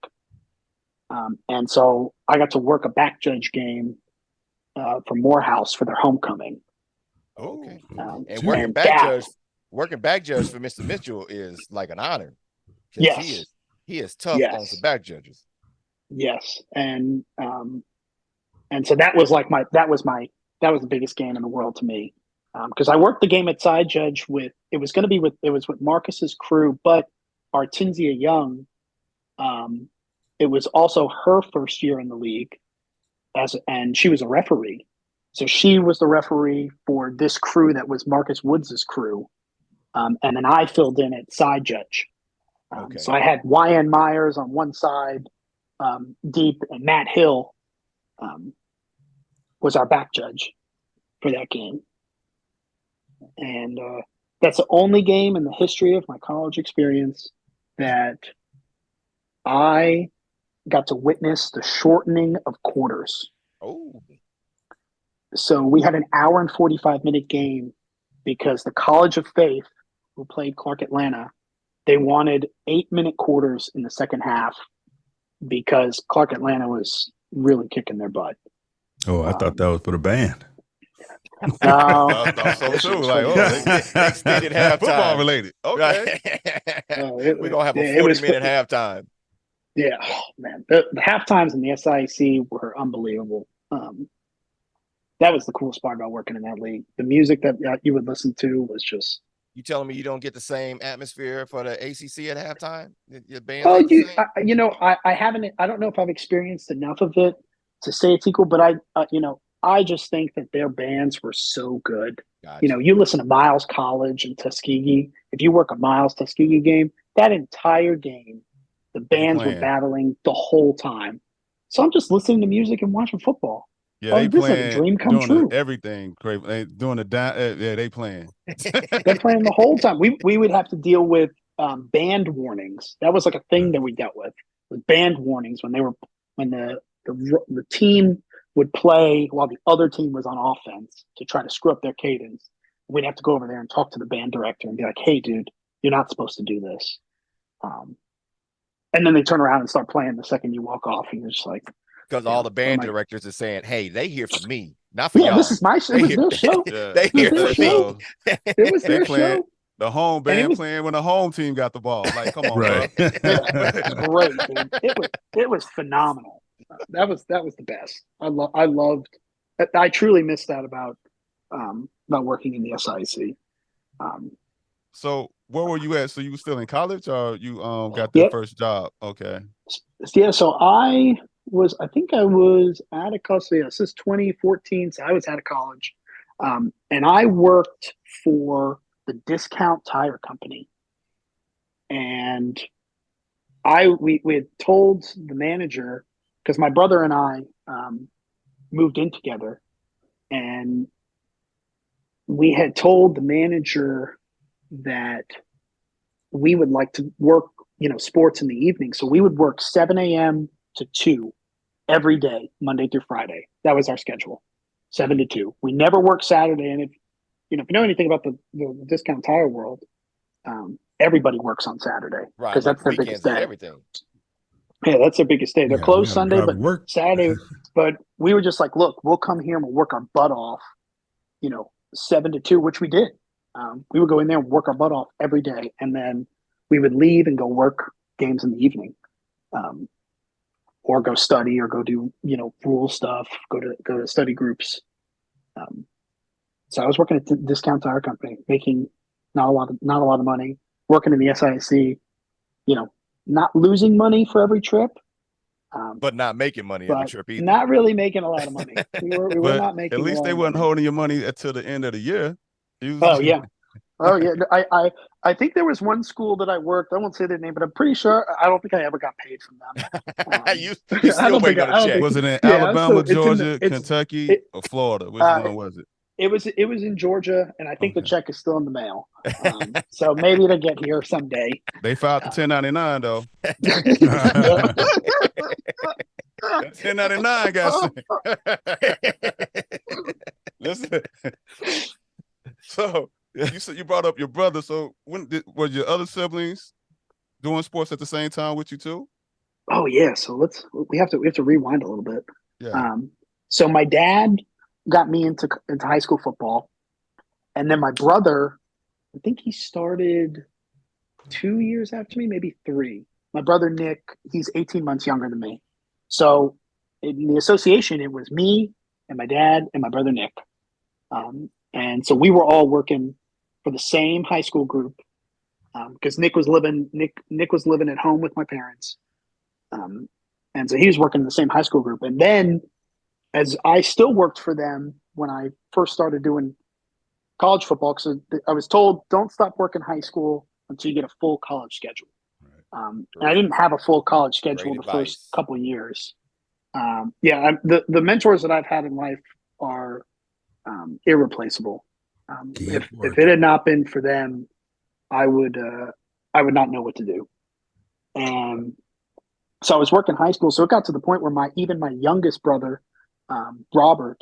And so I got to work a back judge game for Morehouse for their homecoming. Okay. And working and back judge for Mr. Mitchell is like an honor. Yes. He is tough on some back judges. Yes. And so that was the biggest game in the world to me. Because I worked the game at side judge with Marcus's crew, but Artinzia Young, it was also her first year in the league and she was a referee. So she was the referee for this crew that was Marcus Woods' crew. And then I filled in at side judge. So I had YN Myers on one side, deep, and Matt Hill was our back judge for that game. And that's the only game in the history of my college experience that I got to witness the shortening of quarters. Oh. So we had an hour and 45-minute game because the College of Faith, who played Clark Atlanta, they wanted 8-minute quarters in the second half because Clark Atlanta was really kicking their butt. Oh, I thought that was for the band. No, so too. Like, they extended halftime. Football related. Okay. We're going to have a 40-minute halftime. Yeah, oh, man. The halftimes in the SIC were unbelievable. That was the coolest part about working in that league. The music that you would listen to was just. You telling me you don't get the same atmosphere for the ACC at halftime? Your band? I haven't. I don't know if I've experienced enough of it to say it's equal, but I just think that their bands were so good. Gotcha. You listen to Miles College and Tuskegee. If you work a Miles Tuskegee game, that entire game, the bands were battling the whole time. So I'm just listening to music and watching football. Yeah, they playing like a dream come true. Everything, they doing the down. Yeah, they playing. They're playing the whole time. We would have to deal with band warnings. That was like a thing that we dealt with band warnings when the team would play while the other team was on offense to try to screw up their cadence. We'd have to go over there and talk to the band director and be like, "Hey, dude, you're not supposed to do this." And then they turn around and start playing the second you walk off, and you're just like. Because all the band directors are saying, "Hey, they here for me, not for y'all." This is my show. It was their show. They here for me. It was their show. The home band playing when the home team got the ball. Like, come on, right? It was great, dude. It was phenomenal. That was the best. I loved. I truly missed that about working in the SIC. So where were you at? So you were still in college, or you got that Yep. first job? Okay. Yeah. So I think I was out of college. So yeah, since 2014, so I was out of college, and I worked for the discount tire company, and we had told the manager, because my brother and I moved in together, and we had told the manager that we would like to work, sports in the evening. So we would work 7 a.m. to 2 every day, Monday through Friday. That was our schedule, 7 to 2. We never worked Saturday. And if you know anything about the discount tire world, everybody works on Saturday Right. because Like that's their weekends biggest and day. everything. Yeah, that's their biggest day. They're Yeah, we closed gotta Sunday, drive but to work. Saturday. But we were just like, look, we'll come here and we'll work our butt off, 7 to 2, which we did. We would go in there and work our butt off every day, and then we would leave and go work games in the evening, or go study, or go do rule stuff, go to study groups. So I was working at the discount tire company, making not a lot of money, working in the SIC, not losing money for every trip, But not making money every but trip either. not really making a lot of money. We were But not at making a least lot they of weren't money. holding your money until the end of the year. Oh yeah. Oh yeah. I think there was one school that I worked. I won't say their name, but I'm pretty sure. I don't think I ever got paid from them. you I still don't think. waiting on I a don't check. think. Was it in Yeah. Alabama, It's in. Georgia, Kentucky, It, or Florida? Which uh, one was it? it was in Georgia, and I think the Okay. check is still in the mail. So maybe it'll get here someday. They filed the 1099 though. Yeah. 1099 got sent. Listen. So you said you brought up your brother. So were your other siblings doing sports at the same time with you too? Oh yeah. So we have to rewind a little bit. Yeah. So my dad got me into high school football, and then my brother, I think he started 2 years after me, maybe 3. My brother Nick, he's 18 months younger than me. So in the association, it was me and my dad and my brother Nick, and so we were all working for the same high school group, because Nick was living at home with my parents, and so he was working in the same high school group. And then, as I still worked for them when I first started doing college football, because I was told don't stop working high school until you get a full college schedule. And I didn't have a full college schedule Great the first advice. couple of years. The mentors that I've had in life are irreplaceable. If it had not been for them, I would not know what to do. And so I was working high school. So it got to the point where my youngest brother, Robert,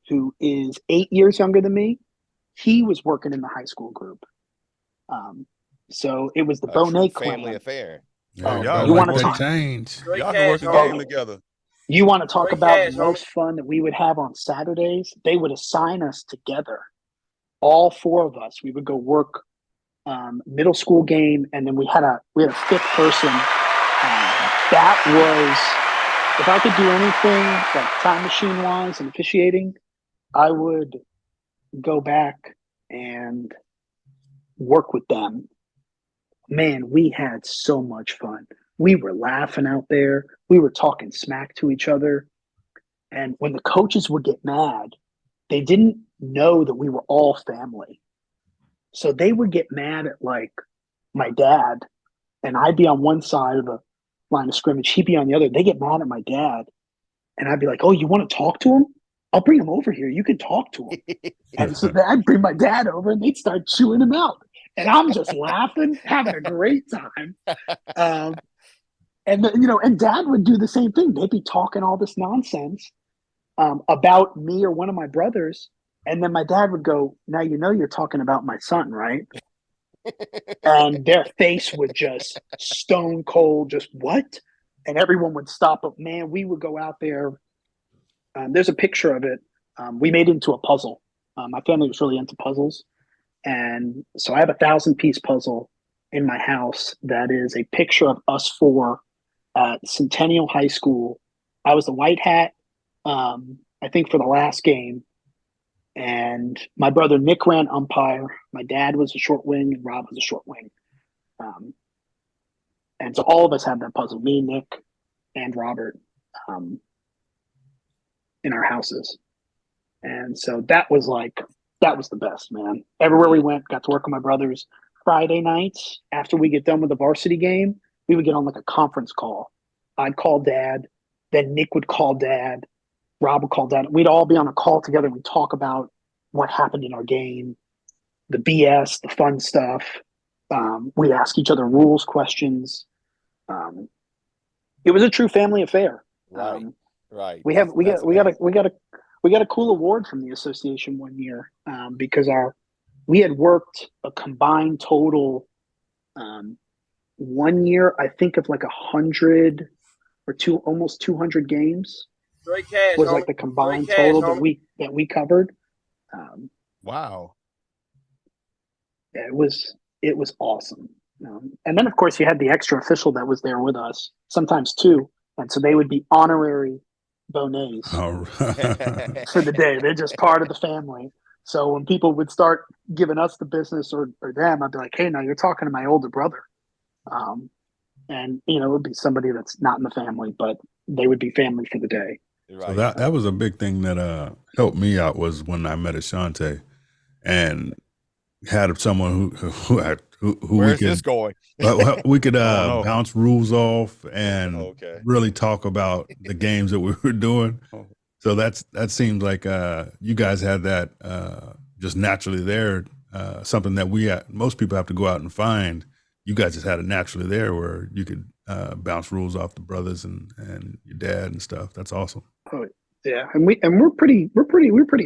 who is 8 years younger than me, he was working in the high school group. So it was the A true Bonet family clan. affair. Yeah, y'all you like want to that talk? change. Y'all can work a game together. You want to talk Great about cash, the most fun that we would have on Saturdays? They would assign us together, all 4 of us. We would go work middle school game, and then we had a 5th person. That was, if I could do anything like time machine wise and officiating, I would go back and work with them. Man, we had so much fun. We were laughing out there. We were talking smack to each other. And when the coaches would get mad, they didn't know that we were all family. So they would get mad at like my dad, and I'd be on one side of the line of scrimmage. He'd be on the other. They get mad at my dad, and I'd be like, "Oh, you want to talk to him? I'll bring him over here. You can talk to him." And so I'd bring my dad over, and they'd start chewing him out, and I'm just laughing, having a great time. And Dad would do the same thing. They'd be talking all this nonsense about me or one of my brothers, and then my dad would go, "Now you're talking about my son, right?" And their face would just stone cold, just what? And everyone would stop. But man, we would go out there. There's a picture of it. We made it into a puzzle. My family was really into puzzles. And so I have a 1,000-piece puzzle in my house that is a picture of us 4 at Centennial High School. I was the white hat, I think, for the last game. And my brother Nick ran umpire. My dad was a short wing, and Rob was a short wing. And so all of us had that puzzle, me, Nick, and Robert, in our houses. And so that was the best, man. Everywhere we went, got to work with my brothers. Friday nights, after we get done with the varsity game, we would get on like a conference call. I'd call Dad, then Nick would call Dad, Rob would call Dad. We'd all be on a call together. We'd talk about what happened in our game, the BS, the fun stuff. We'd ask each other rules questions. It was a true family affair. Right. We got a cool award from the association one year because we had worked a combined total 1 year, I think, of like 100 or almost 200 games. Great cash, was like the combined total that we covered. Wow. Yeah, it was awesome. And then of course you had the extra official that was there with us, sometimes two, and so they would be honorary Bonets for the day. They're just part of the family. So when people would start giving us the business or them, I'd be like, hey, now you're talking to my older brother. And it would be somebody that's not in the family, but they would be family for the day. Right. So that was a big thing that helped me out was when I met Ashante and had someone who Where's this going? we could bounce rules off and really talk about the games that we were doing. So that seems like you guys had that just naturally there. Something that most people have to go out and find. You guys just had it naturally there where you could bounce rules off the brothers and your dad and stuff. That's awesome. Oh yeah, and we're pretty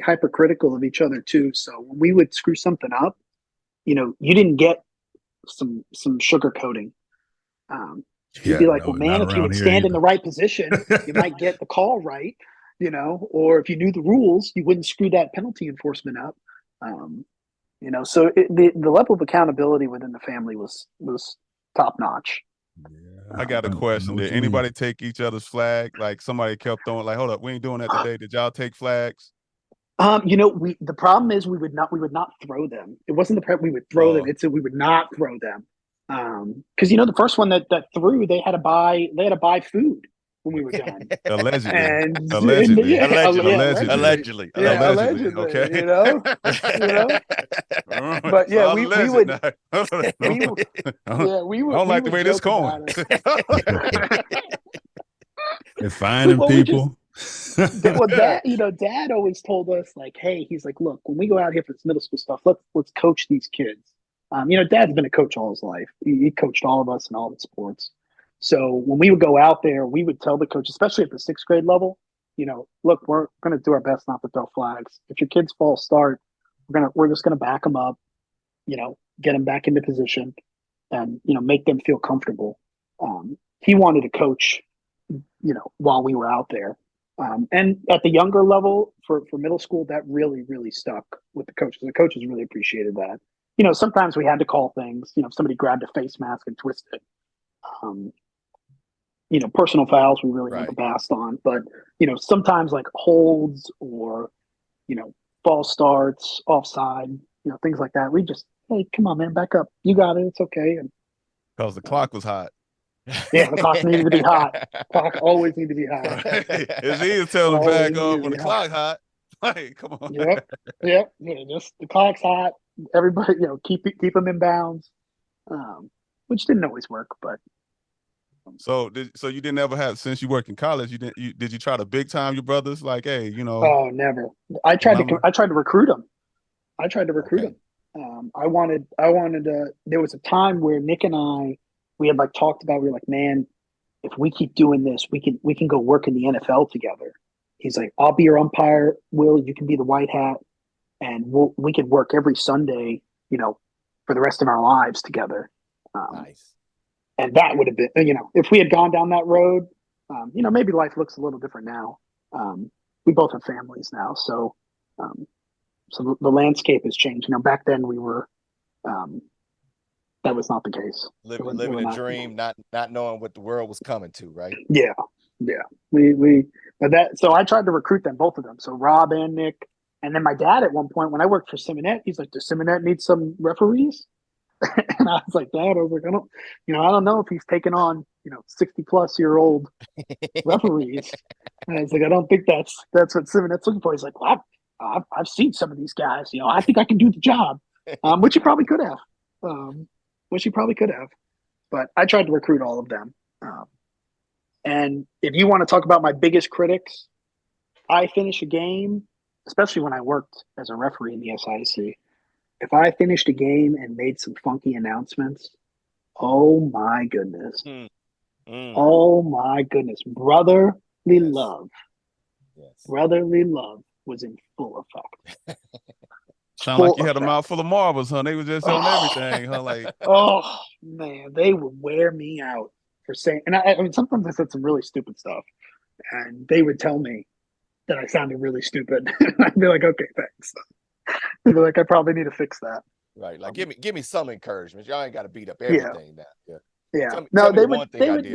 hypercritical of each other too. So when we would screw something up, you didn't get some sugarcoating. You'd be like, well, man, if you would stand in the right position, you might get the call right, or if you knew the rules, you wouldn't screw that penalty enforcement up. So the level of accountability within the family was top notch. Yeah. I got a question. Did anybody take each other's flag? Like somebody kept throwing, like, hold up, we ain't doing that today. Did y'all take flags? The problem is we would not throw them. It wasn't we would throw them. It's we would not throw them. Because the first one that threw, they had to buy food when we were done. Allegedly. Allegedly. Okay. But yeah, we would. I don't like the way this going. They're finding people. Well, Dad always told us, like, hey, he's like, look, when we go out here for this middle school stuff, let's coach these kids. Dad's been a coach all his life. He coached all of us in all the sports. So when we would go out there, we would tell the coach, especially at the 6th grade level, look, we're going to do our best not to throw flags. If your kids false start, we're just going to back them up, get them back into position and, make them feel comfortable. He wanted to coach, while we were out there. And at the younger level for middle school, that really, really stuck with the coaches. The coaches really appreciated that. Sometimes we had to call things, if somebody grabbed a face mask and twisted. Personal fouls we really never passed on. But, sometimes like holds or, false starts, offside, things like that. We just, hey, come on, man, back up. You got it. It's okay. And because the clock was hot. Yeah, the clock needed to be hot. Clock always need to be hot. It's easy to tell them back up when the clock's hot. Hey, come on. Yep. Yeah, just the clock's hot. Everybody, keep them in bounds, which didn't always work, but. So you didn't ever have, since you work in college, did you try to big time your brothers? Like, hey, Oh, never. I tried to recruit them. I wanted there was a time where Nick and we had like talked about, we were like, man, if we keep doing this, we can go work in the NFL together. He's like, I'll be your umpire, Will, you can be the white hat, and we could work every Sunday, for the rest of our lives together. Nice. And that would have been, if we had gone down that road, maybe life looks a little different now. We both have families now, so the landscape has changed. Back then we were, that was not the case. Living a dream, not knowing what the world was coming to, right? Yeah. So I tried to recruit them, both of them. So Rob and Nick, And then my dad, at one point, when I worked for Simonet, he's like, "Does Simonet need some referees?" And I was like, "Dad, I was like, I don't know if he's taking on, 60-plus-year-old referees." And I was like, "I don't think that's what Simonet's looking for." He's like, "Well, I've seen some of these guys. I think I can do the job," which he probably could have. But I tried to recruit all of them. And if you want to talk about my biggest critics, I finish a game, especially when I worked as a referee in the SIC. If I finished a game and made some funky announcements, oh my goodness. Oh my goodness. Brotherly love. Yes. Brotherly love was in full effect. Sound like you had a mouthful of marbles, huh? They were just on everything, huh? Like, oh man, they would wear me out for saying, and I mean, sometimes I said some really stupid stuff, and they would tell me that I sounded really stupid. I'd be like, "Okay, thanks." They'd be like, "I probably need to fix that." Right, like give me some encouragement. Y'all ain't got to beat up everything now. Yeah. No, they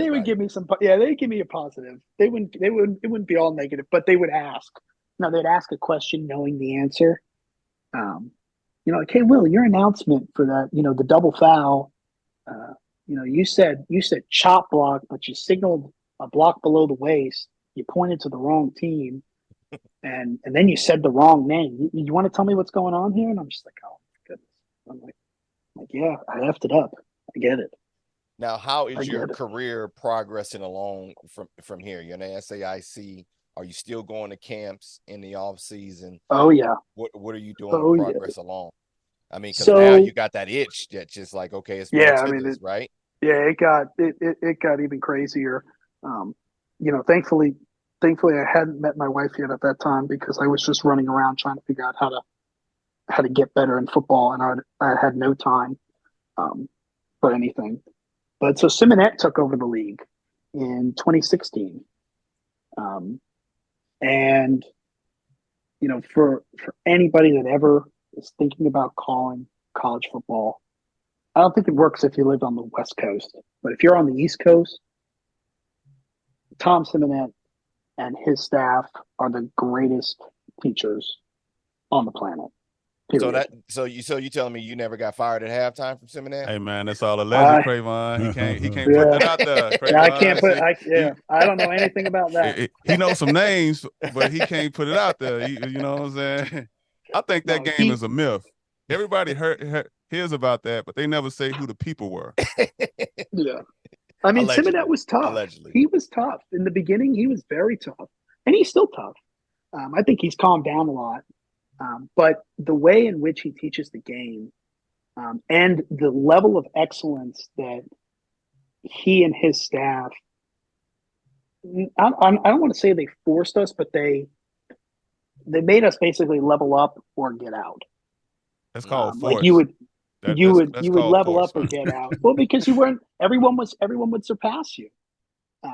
would give me some. Yeah, they'd give me a positive. It wouldn't be all negative, but they would ask. No, they'd ask a question knowing the answer. Like, "Hey, Will, your announcement for that, the double foul, you said chop block, but you signaled a block below the waist. You pointed to the wrong team, and then you said the wrong name. You want to tell me what's going on here?" And I'm just like, "Oh my goodness." I'm like, "Yeah, I effed it up. I get it." Now, how is your career progressing along from here? You're in the SAIC. Are you still going to camps in the off season? Oh yeah. What are you doing to progress along? I mean, because now you got that itch that just like, okay, it's more to this, right? Yeah, it got even crazier. Thankfully I hadn't met my wife yet at that time, because I was just running around trying to figure out how to get better in football, and I had no time for anything. But so Simonet took over the league in 2016. And for anybody that ever is thinking about calling college football, I don't think it works if you live on the West Coast. But if you're on the East Coast, Tom Simonet and his staff are the greatest teachers on the planet. Period. So you telling me you never got fired at halftime from Simonet? Hey man, that's all alleged, Cravon. He can't put that out there. Cravon. I can't put. I don't know anything about that. He knows some names, but he can't put it out there. You know what I'm saying? I think that game is a myth. Everybody hears about that, but they never say who the people were. Yeah, I mean, Simonet was tough. Allegedly. He was tough in the beginning. He was very tough, and he's still tough. I think he's calmed down a lot. But the way in which he teaches the game, and the level of excellence that he and his staff, I don't want to say they forced us, but they made us basically level up or get out. That's called force. Like you would level up or get out. Well, because everyone would surpass you.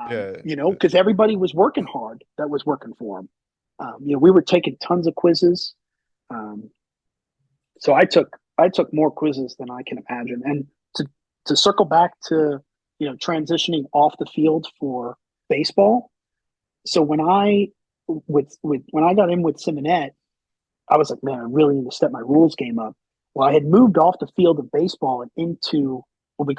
Because everybody was working hard that was working for him. We were taking tons of quizzes. So I took more quizzes than I can imagine. And to circle back to, transitioning off the field for baseball. So when I got in with Simonet, I was like, man, I really need to step my rules game up. Well, I had moved off the field of baseball and into what we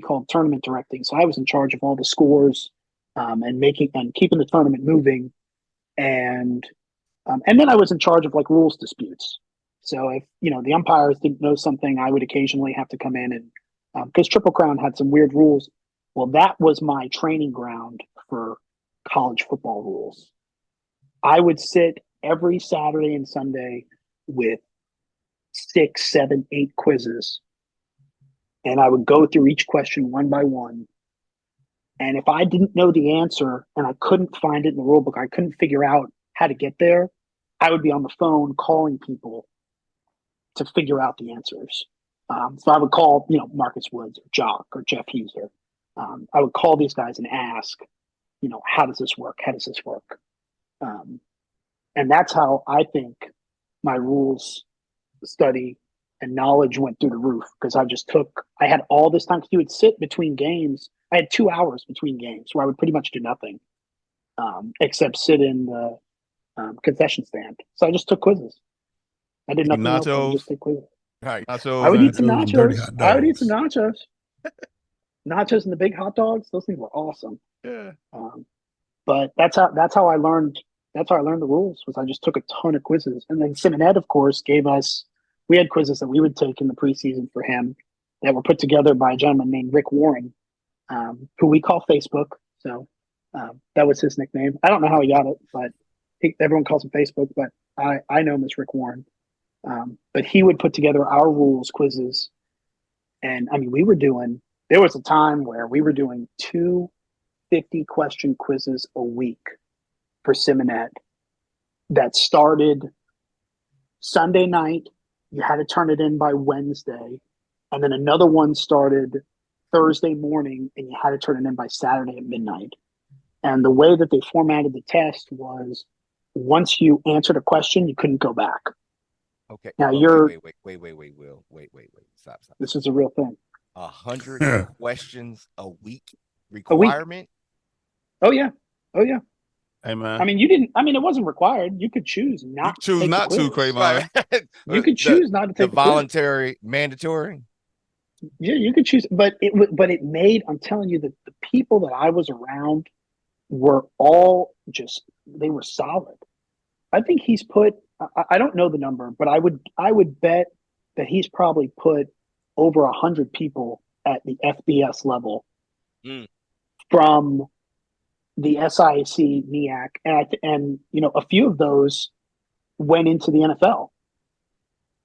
call tournament directing. So I was in charge of all the scores, and keeping the tournament moving. And then I was in charge of like rules disputes. So if, the umpires didn't know something, I would occasionally have to come in and, because Triple Crown had some weird rules. Well, that was my training ground for college football rules. I would sit every Saturday and Sunday with 6, 7, 8 quizzes. And I would go through each question one by one. And if I didn't know the answer and I couldn't find it in the rule book, I couldn't figure out how to get there, I would be on the phone calling people to figure out the answers. So I would call, Marcus Woods or Jock or Jeff Huser. I would call these guys and ask, how does this work? How does this work? And that's how I think my rules study and knowledge went through the roof, because I had all this time, because you would sit between games. I had 2 hours between games where I would pretty much do nothing, except sit in concession stand. So I just took quizzes. I did nothing else. I just took quizzes. Right. I would eat some and dirty nachos. hot I would eat some dogs. nachos. Nachos and the big hot dogs. Those things were awesome. Yeah. But that's how I learned. That's how I learned the rules. Was I just took a ton of quizzes, and then Simonet, of course, gave us. We had quizzes that we would take in the preseason for him that were put together by a gentleman named Rick Warren, who we call Facebook. So that was his nickname. I don't know how he got it, but everyone calls him Facebook. But I know him as Rick Warren. But he would put together our rules quizzes, and I mean, there was a time where we were doing 250-question quizzes a week for Simonet that started Sunday night. You had to turn it in by Wednesday, and then another one started Thursday morning, and you had to turn it in by Saturday at midnight. And the way that they formatted the test was once you answered a question, you couldn't go back. Okay. Now wait, you're Will. Wait. Stop. This is a real thing. 100 questions a week A week. requirement? Oh yeah. Hey man. I mean, you didn't. I mean, it wasn't required. You could choose not. You choose to take not the to, quiz. Craven. You could choose not to take the voluntary, mandatory. Yeah, you could choose, but it made. I'm telling you that the people that I was around were all they were solid. I think he's put. I don't know the number, but I would bet that he's probably put over 100 people at the FBS level from the SIC NEAC, and a few of those went into the NFL.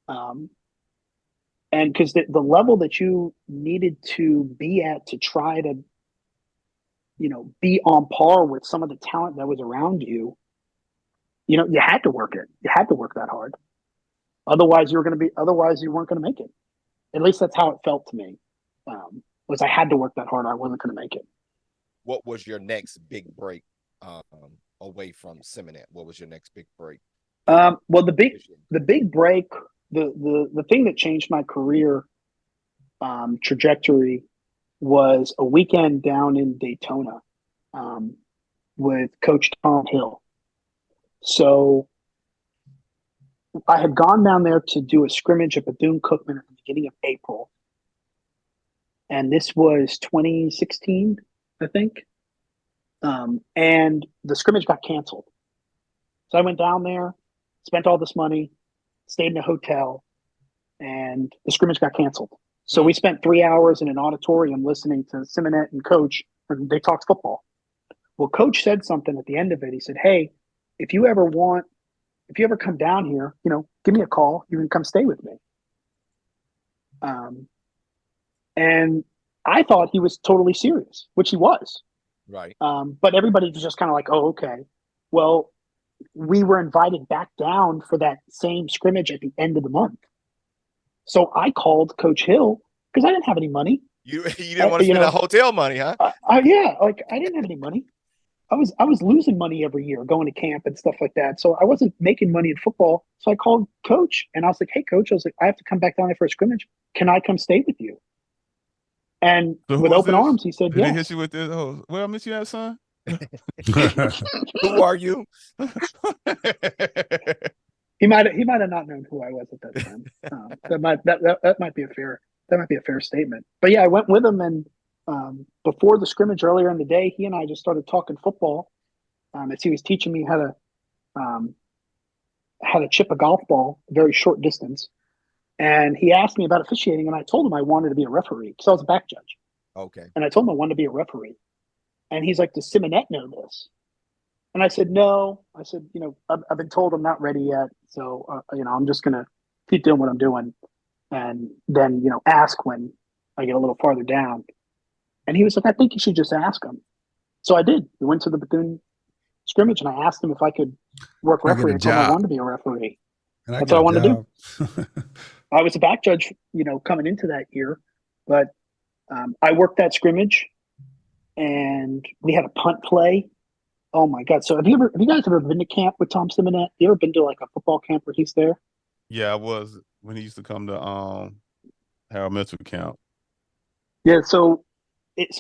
And because the level that you needed to be at to try to, be on par with some of the talent that was around you, you had to work it. You had to work that hard. Otherwise you weren't going to make it. At least that's how it felt to me. Was I had to work that hard. I wasn't going to make it. What was your next big break away from Simonet? What was your next big break? Well, the big break, the thing that changed my career trajectory was a weekend down in Daytona with Coach Tom Hill. So I had gone down there to do a scrimmage at Bethune-Cookman at the beginning of April. And this was 2016, I think. And the scrimmage got canceled. So I went down there, spent all this money, stayed in a hotel, and the scrimmage got canceled. So we spent 3 hours in an auditorium listening to Simonet and Coach, and they talked football. Well, Coach said something at the end of it. He said, "Hey, if you ever come down here, give me a call. You can come stay with me." And I thought he was totally serious, which he was. Right. But everybody was just kind of like, "Oh, okay." Well, we were invited back down for that same scrimmage at the end of the month. So I called Coach Hill because I didn't have any money. You didn't want to spend that hotel money, huh? Yeah, I didn't have any money. I was losing money every year going to camp and stuff like that. So I wasn't making money in football. So I called Coach and I was like, "Hey, Coach," I was like, "I have to come back down there for a scrimmage. Can I come stay with you?" And with open arms, he said, "Did "Yes." he hit you with this? Oh, well, I miss you, son. Who are you? He might have not known who I was at that time. That might be a fair statement. But yeah, I went with him, and before the scrimmage earlier in the day, he and I just started talking football. As he was teaching me how to chip a golf ball a very short distance, and he asked me about officiating, and I told him I wanted to be a referee because I was a back judge. Okay. And I told him I wanted to be a referee, and he's like, "Does Simonet know this?" And I said, "No." I said, I've been told I'm not ready yet. So, I'm just going to keep doing what I'm doing. And then, ask when I get a little farther down. And he was like, "I think you should just ask him." So I did. We went to the Bethune scrimmage and I asked him if I could work referee. I told him I wanted to be a referee. That's what I wanted to do. I was a back judge, coming into that year. But I worked that scrimmage and we had a punt play. Oh my God! So have you guys ever been to camp with Tom Simonet? You ever been to like a football camp where he's there? Yeah, I was when he used to come to Harold Mitchell camp. Yeah. So things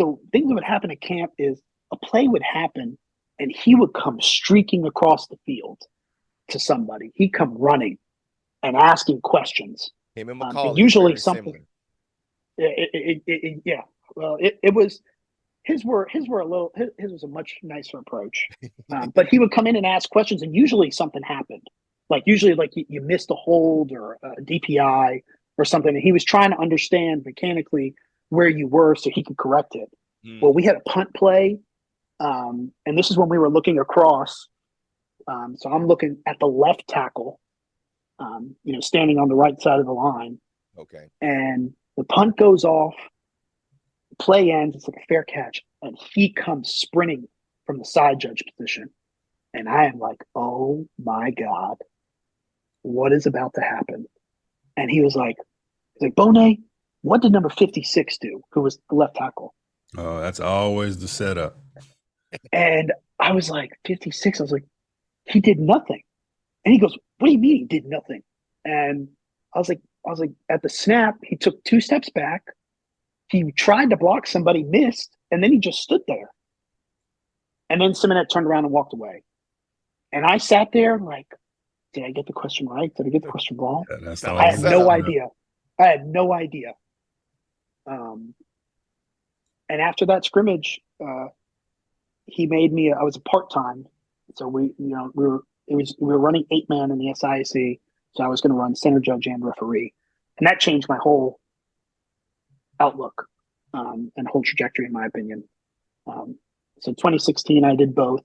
that would happen at camp is a play would happen, and he would come streaking across the field, to somebody. He'd come running and asking questions. Him and And McCauley usually very something. similar. Yeah. Well, it was his were a little. His was a much nicer approach. But he would come in and ask questions, and usually something happened. Like usually, like you missed a hold or a DPI or something, and he was trying to understand mechanically where you were so he could correct it. Well, we had a punt play, and this is when we were looking across. So I'm looking at the left tackle, standing on the right side of the line. Okay. And the punt goes off, play ends, it's like a fair catch, and he comes sprinting from the side judge position. And I am like, oh my God, what is about to happen? And he was like, Bonet, what did number 56 do? Who was the left tackle? Oh, that's always the setup. And I was like, 56? I was like, he did nothing. And he goes, what do you mean he did nothing? And I was like, at the snap, he took 2 steps back. He tried to block somebody, missed, and then he just stood there. And then Simonet turned around and walked away. And I sat there like, did I get the question right? Did I get the question wrong? Yeah, I had no idea. I had no idea. And after that scrimmage, he made me. I was a part-time, so we were running 8-man in the SIAC, so I was going to run center judge and referee, and that changed my whole outlook and whole trajectory, in my opinion. So 2016, I did both,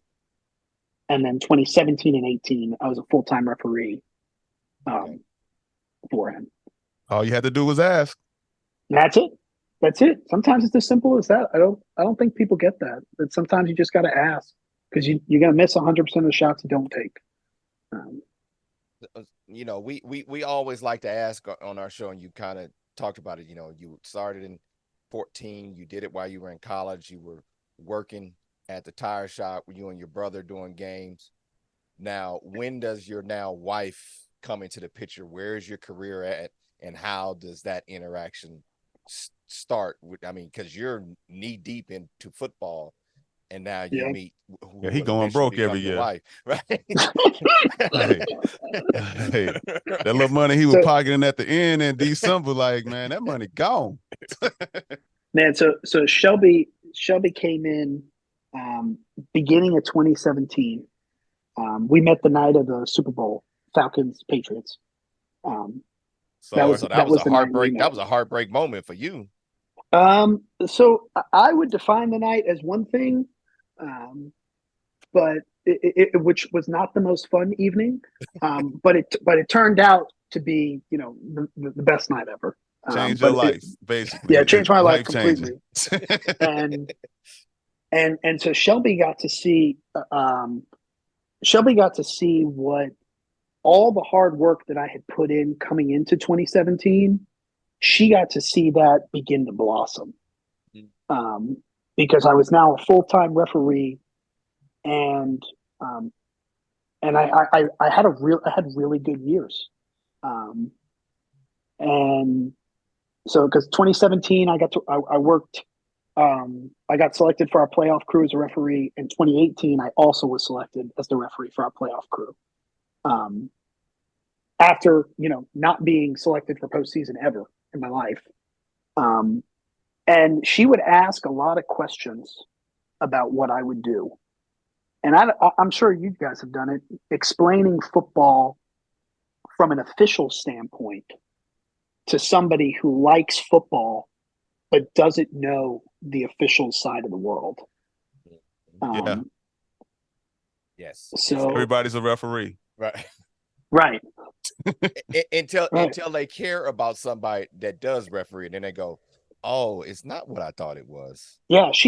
and then 2017 and 18, I was a full-time referee for him. All you had to do was ask. That's it. Sometimes it's as simple as that. I don't think people get that. That sometimes you just got to ask, because you're going to miss 100% of the shots you don't take. We always like to ask on our show, and you kind of talked about it. You started in 14. You did it while you were in college. You were working at the tire shop with you and your brother doing games. Now, when does your now wife come into the picture? Where is your career at, and how does that interaction start with? I mean, because you're knee deep into football, and now you meet who he going broke every year, wife, right? hey, that little money he was pocketing at the end in December, like, man, that money gone. Man, so Shelby came in beginning of 2017. We met the night of the Super Bowl, Falcons Patriots. That was a heartbreak. That was a heartbreak moment for you. So I would define the night as one thing, but which was not the most fun evening. But it turned out to be, the best night ever. Changed your life, basically. Yeah, changed my life completely. and so Shelby got to see what all the hard work that I had put in coming into 2017. She got to see that begin to blossom, because I was now a full-time referee, and I had really good years, and so because 2017 I worked. I got selected for our playoff crew as a referee. In 2018, I also was selected as the referee for our playoff crew. After not being selected for postseason ever in my life, and she would ask a lot of questions about what I would do, and I'm sure you guys have done it, explaining football from an official standpoint to somebody who likes football but doesn't know the official side of the world. Yes. So everybody's a referee, right? Right. Until they care about somebody that does referee, and then they go, "Oh, it's not what I thought it was." Yeah, if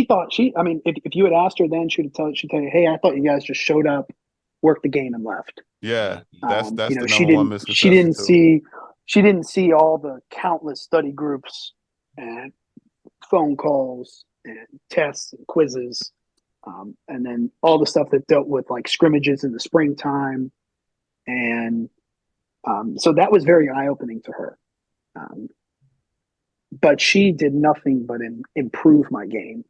you had asked her then, she'd tell you, "Hey, I thought you guys just showed up, worked the game, and left." Yeah, that's the number one misconception. She didn't see all the countless study groups and phone calls and tests and quizzes, and then all the stuff that dealt with like scrimmages in the springtime. And so that was very eye-opening to her. But she did nothing but improve my game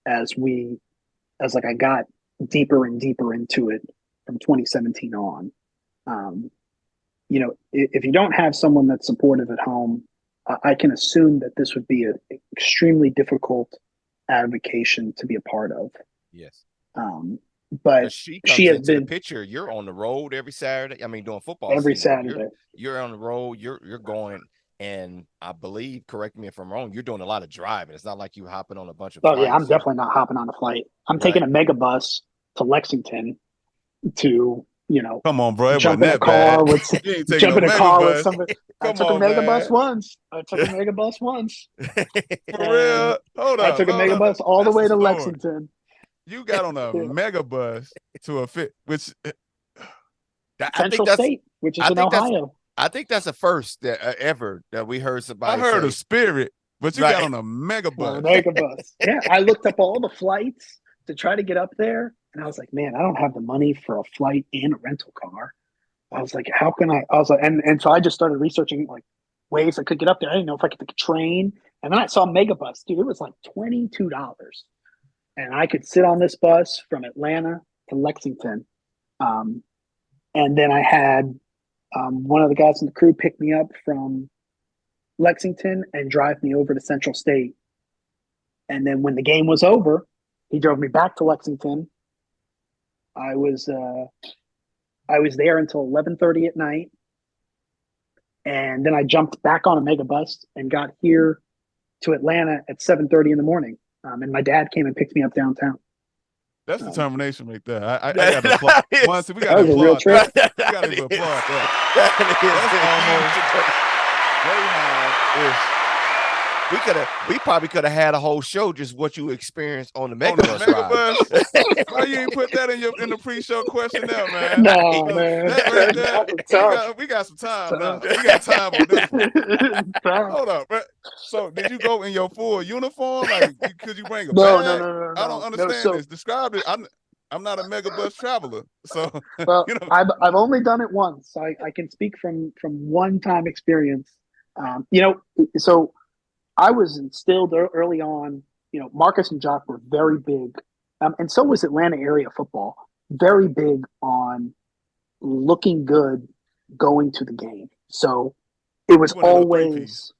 as I got deeper and deeper into it from 2017 on. You know, if you don't have someone that's supportive at home, I can assume that this would be an extremely difficult avocation to be a part of. Yes. But she she comes has into the been picture. You're on the road every Saturday. I mean, during football every season, Saturday. you're on the road. You're going, and I believe, correct me if I'm wrong, you're doing a lot of driving. It's not like you hopping on a bunch of Oh flights. yeah, I'm definitely not hopping on a flight. I'm taking a mega bus to Lexington to, you know, Come on, bro. It jump wasn't in a that car bad. with You ain't taking jump no in a mega car with bus. somebody. I Come took a on, mega man. bus once. I took a mega bus once. For real. Hold I up. took a mega bus all the That's way a to story. Lexington. You got on a Yeah. mega bus to a fit, which Central State, which is in Ohio. I think that's the first that ever that we heard somebody. I heard say, a Spirit, but you got on a mega bus. Mega bus. Yeah, I looked up all the flights to try to get up there, and I was like, man, I don't have the money for a flight and a rental car. I was like, how can I? I was like, and so I just started researching like ways I could get up there. I didn't know if I could take a train, and then I saw Megabus, dude. It was like $22, and I could sit on this bus from Atlanta to Lexington. And then I had one of the guys in the crew pick me up from Lexington and drive me over to Central State. And then when the game was over, he drove me back to Lexington. I was there until 11:30 at night, and then I jumped back on a mega bus and got here to Atlanta at 7:30 in the morning. And my dad came and picked me up downtown. That's determination right there. I got to applaud. Once we got to applaud that. We got to applaud that. We probably could have had a whole show just what you experienced on the Megabus ride. Why you ain't put that in the pre-show question there, man? No, man. That right there. We got some time now. We got time on this one. Hold up, bro. So did you go in your full uniform? Like, could you bring a bag? No. I don't understand this. Describe it. I'm not a Megabus traveler, so well, I've only done it once. I can speak from one-time experience. So I was instilled early on. You know, Marcus and Jock were very big, and so was Atlanta area football. Very big on looking good going to the game. So it was always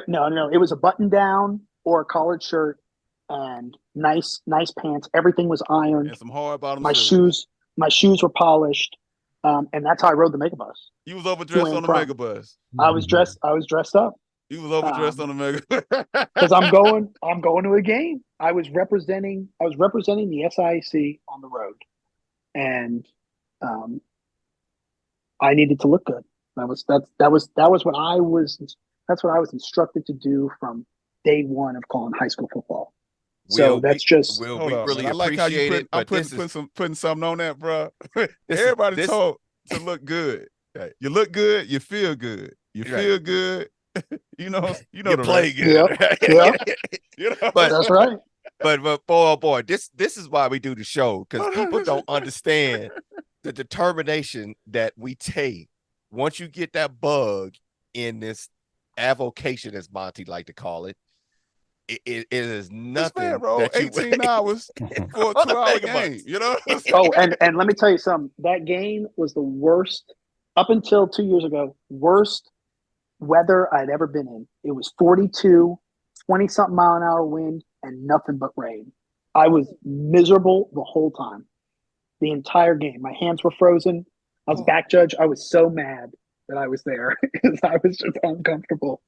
no. It was a button down or a collared shirt and nice pants. Everything was ironed. And some hard bottom shoes. My shoes were polished, and that's how I rode the Megabus. You was overdressed on the Megabus. I was dressed up. You was overdressed on the Megabus because I'm going to a game. I was representing the SIAC on the road, and I needed to look good. That was what I was. That's what I was instructed to do from day one of calling high school football. So we really I like appreciate how it. I'm putting something on that, bro. Everybody told to look good. You look good. You feel good. You feel good. you know you the play rest. good. Yeah. But that's right. But boy, this is why we do the show, because people don't understand the determination that we take once you get that bug in this avocation, as Monty like to call it. It is nothing. Man, bro, 18 hours for a 2-hour game. You know. and let me tell you something. That game was the worst up until 2 years ago. Worst weather I'd ever been in. It was 42, 20-something mile an hour wind, and nothing but rain. I was miserable the whole time, the entire game. My hands were frozen. I was back judge. I was so mad that I was there because I was just uncomfortable.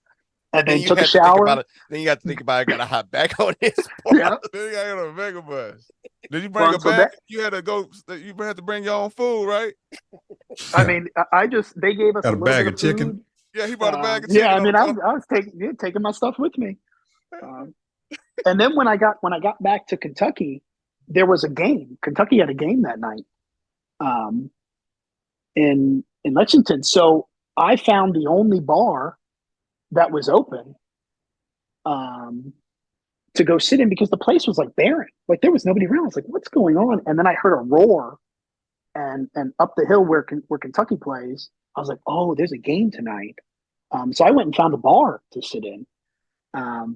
And then took a shower. Then you have to think about it. Got to hop back on this. Yeah. Then you got to go to a mega bus. Did you bring a bag? You had to go. You had to bring your own food, right? I mean, they gave us a bag of chicken. Food. Yeah, he brought a bag of chicken. Yeah, I mean, I was taking my stuff with me. And then when I got back to Kentucky, there was a game. Kentucky had a game that night, in Lexington. So I found the only bar that was open, to go sit in, because the place was like barren. Like there was nobody around. I was like, what's going on? And then I heard a roar, and up the hill where Kentucky plays, I was like, oh, there's a game tonight. So I went and found a bar to sit in. Now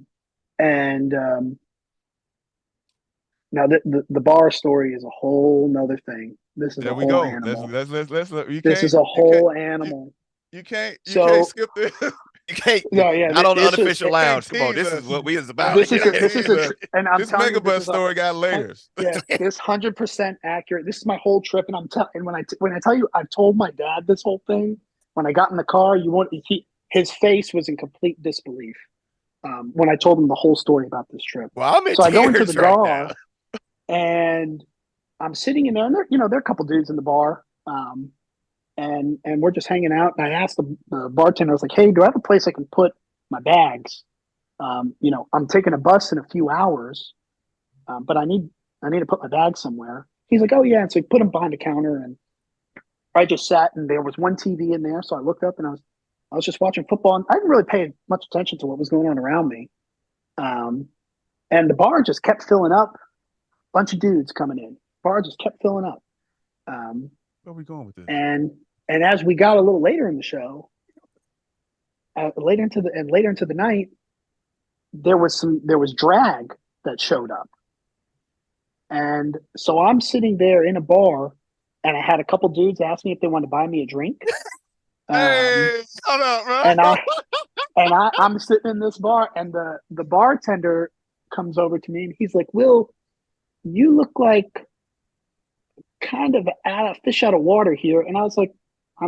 the bar story is a whole nother thing, This is There a we whole go. animal. Let's This is a whole animal. You can't So skip this. You can't. no, yeah, Not on the this is unofficial lounge. Come on, tease this us. is what we is about. this is a and I'm This telling you, this Megabus is a story got layers. yeah, this 100% accurate. This is my whole trip, and I'm telling. And when I tell you, I told my dad this whole thing when I got in the car. His face was in complete disbelief when I told him the whole story about this trip. Well, I'm in So I go into the tears right bar, now. and I'm sitting in there, and there are a couple dudes in the bar, and we're just hanging out. And I asked the bartender, I was like, "Hey, do I have a place I can put my bags? I'm taking a bus in a few hours, but I need to put my bags somewhere." He's like, "Oh yeah," and so he put them behind the counter, and I just sat, and there was one TV in there, so I looked up, and I was just watching football, and I didn't really pay much attention to what was going on around me, and the bar just kept filling up. Bunch of dudes coming in. Bar just kept filling up. Where are we going with this? And as we got a little later in the show, later into the night, there was drag that showed up, and so I'm sitting there in a bar, and I had a couple dudes ask me if they wanted to buy me a drink. Hey, shut up, bro. And I'm sitting in this bar, and the bartender comes over to me, and he's like, "Will, you look like kind of fish out of water here." And I was like, I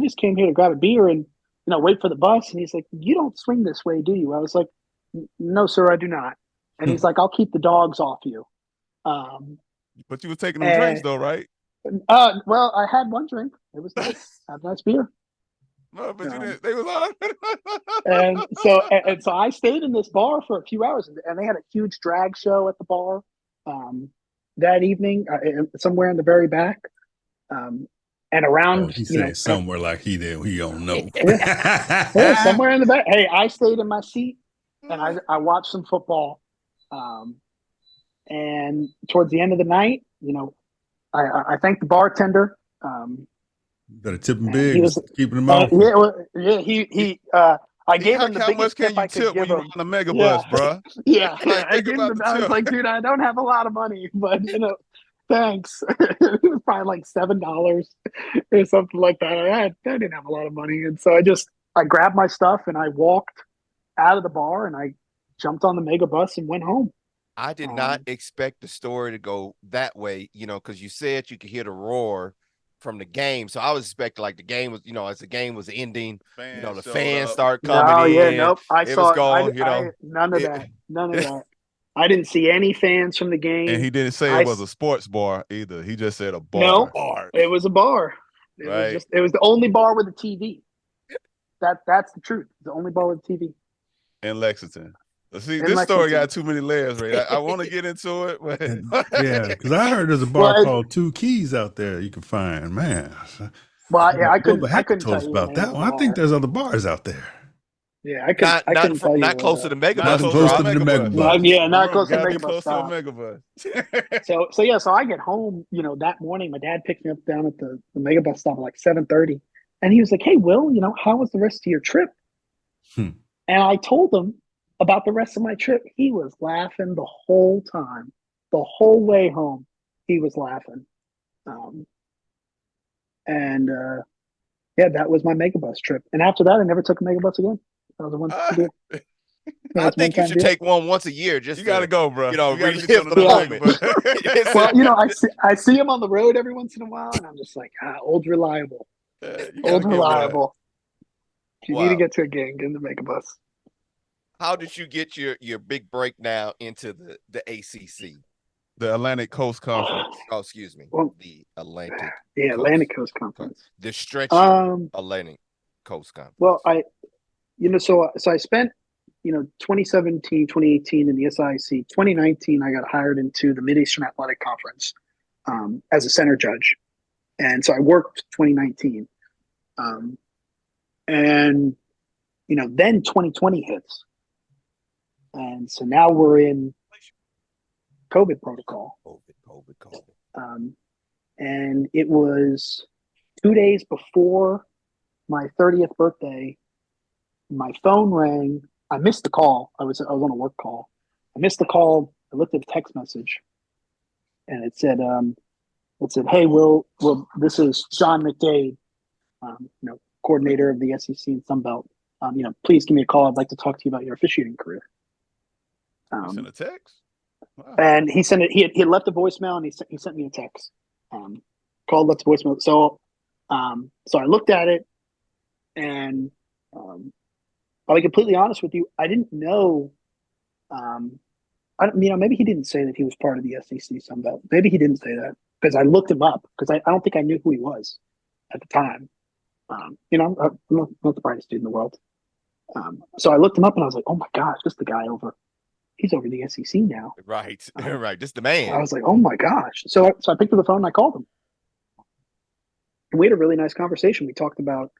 just came here to grab a beer and wait for the bus. And he's like, "You don't swing this way, do you?" I was like, "No, sir, I do not." And he's like, "I'll keep the dogs off you." But you was taking them drinks though, right? Well, I had one drink. It was nice. I had a nice beer. No, but you didn't. They was on. and so I stayed in this bar for a few hours, and they had a huge drag show at the bar that evening, somewhere in the very back. And around, he said somewhere like he don't know. Yeah, somewhere in the back. Hey, I stayed in my seat, and I watched some football. And towards the end of the night, I thanked the bartender. Better tip him big. Keeping him off. He. I gave him the how much biggest can tip you I could tip when give you him. on a megabus, bro? Yeah, Like, I gave him. I was like, "Dude, I don't have a lot of money, but thanks." It was probably like $7 or something like that. I didn't have a lot of money, and so I grabbed my stuff and I walked out of the bar and I jumped on the mega bus and went home. I did not expect the story to go that way, because you said you could hear the roar from the game. So I was expecting like the game was, as the game was ending, the fans start coming in. Nope. None of that. None of that. I didn't see any fans from the game. And he didn't say it was a sports bar either. He just said a bar. No, bar. It was a bar. It was the only bar with a TV. That's the truth. The only bar with a TV. In Lexington. See, this story got too many layers, Ray. I want to get into it, but yeah, because I heard there's a bar called Two Keys out there you can find, man. Well, yeah, I couldn't tell us about that one. I think there's other bars out there. Yeah, I couldn't tell you. Not close to the Megabus. Not close to the Megabus. Yeah, not close to the Megabus. So I get home, that morning. My dad picked me up down at the Megabus stop at like 7:30, and he was like, "Hey, Will, how was the rest of your trip?" And I told him about the rest of my trip. He was laughing the whole time, the whole way home. He was laughing, that was my Megabus trip. And after that, I never took a Megabus again. That was the one. I think you should take one once a year. Just you got to go, bro. Relive the moment. Well, I see him on the road every once in a while, and I'm just like, old reliable, old reliable. You need to get to a gig in the Megabus. How did you get your big break now into the ACC? The Atlantic Coast Conference. Oh, excuse me. The Atlantic. Atlantic Coast Conference. The stretching Atlantic Coast Conference. Well, so I spent 2017, 2018 in the SIC. 2019, I got hired into the Mid-Eastern Athletic Conference as a center judge, and so I worked 2019, and then 2020 hits. And so now we're in COVID protocol. COVID. And it was 2 days before my 30th birthday. My phone rang. I missed the call. I was on a work call. I missed the call. I looked at the text message, and it said, it said, "Hey, Will, this is John McDade, coordinator of the SEC and Sun Belt. Please give me a call. I'd like to talk to you about your officiating career." You sent a text? Wow. And he sent it. He had left a voicemail, and he sent me a text. Called, left a voicemail. So I looked at it, and I'll be completely honest with you. I didn't know. Maybe he didn't say that he was part of the SEC Sun Belt. Maybe he didn't say that because I looked him up because I don't think I knew who he was at the time. I'm not the brightest dude in the world. So I looked him up and I was like, oh my gosh, this is the guy he's over the SEC now. Right. Right. Just the man. I was like, oh my gosh. So I picked up the phone and I called him. And we had a really nice conversation. We talked about,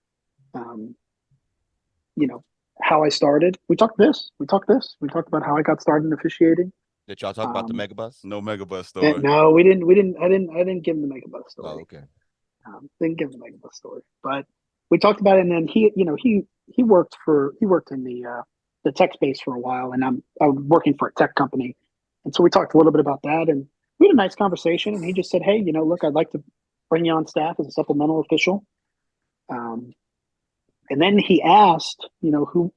how I started. We talked this. We talked about how I got started in officiating. Did y'all talk about the Megabus? No Megabus story. No, we didn't. I didn't give him the Megabus story. Oh, okay. Didn't give him the Megabus story, but we talked about it. And then he worked in the tech space for a while, and I'm working for a tech company, and so we talked a little bit about that, and we had a nice conversation. And he just said, "Hey, look, I'd like to bring you on staff as a supplemental official." And then he asked, who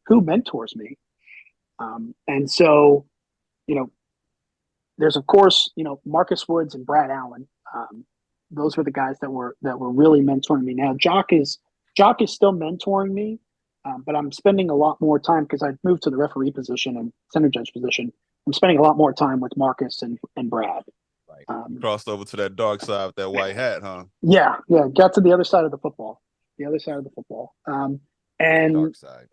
mentors me, and so, there's of course, Marcus Woods and Brad Allen. Those were the guys that were really mentoring me. Now, Jock is still mentoring me, but I'm spending a lot more time because I moved to the referee position and center judge position. I'm spending a lot more time with Marcus and Brad. Right. Crossed over to that dark side with that white hat, huh? Yeah. Got to the other side of the football. And Dark side.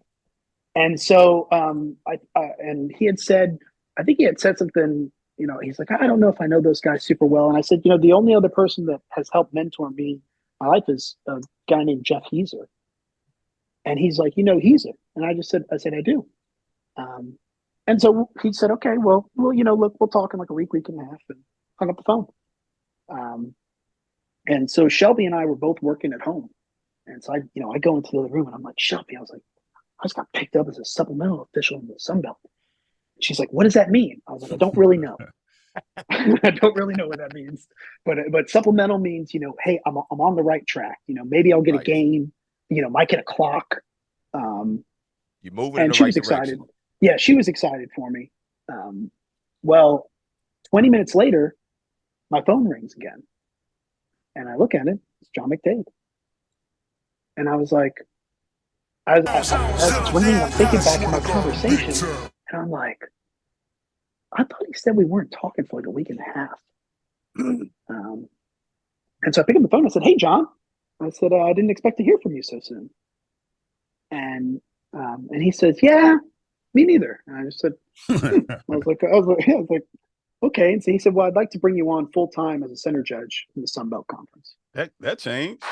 And so and he had said, I think he had said something, he's like, I don't know if I know those guys super well. And I said, the only other person that has helped mentor me in my life is a guy named Jeff Heeser. And he's like, Heeser. And I said, I do. And so he said, okay, well, look, we'll talk in like a week and a half, and hung up the phone. And so Shelby and I were both working at home. And so I go into the other room and I'm like, Shelby, I was like, I just got picked up as a supplemental official in the Sun Belt. She's like, what does that mean? I was like, I don't really know. I don't really know what that means. But supplemental means, hey, I'm on the right track. Maybe I'll get a game, might get a clock. You moving in and the she right was excited. direction. Yeah, she was excited for me. Well, 20 minutes later, my phone rings again. And I look at it, it's John McDade. And I was like, as it's ringing, I'm thinking back to my conversation, and I'm like, I thought he said we weren't talking for like a week and a half. And so I picked up the phone. I said, hey, John. I said, I didn't expect to hear from you so soon. And he says, yeah, me neither. And I just said, I was like, okay. And so he said, well, I'd like to bring you on full time as a center judge in the Sun Belt Conference. That changed.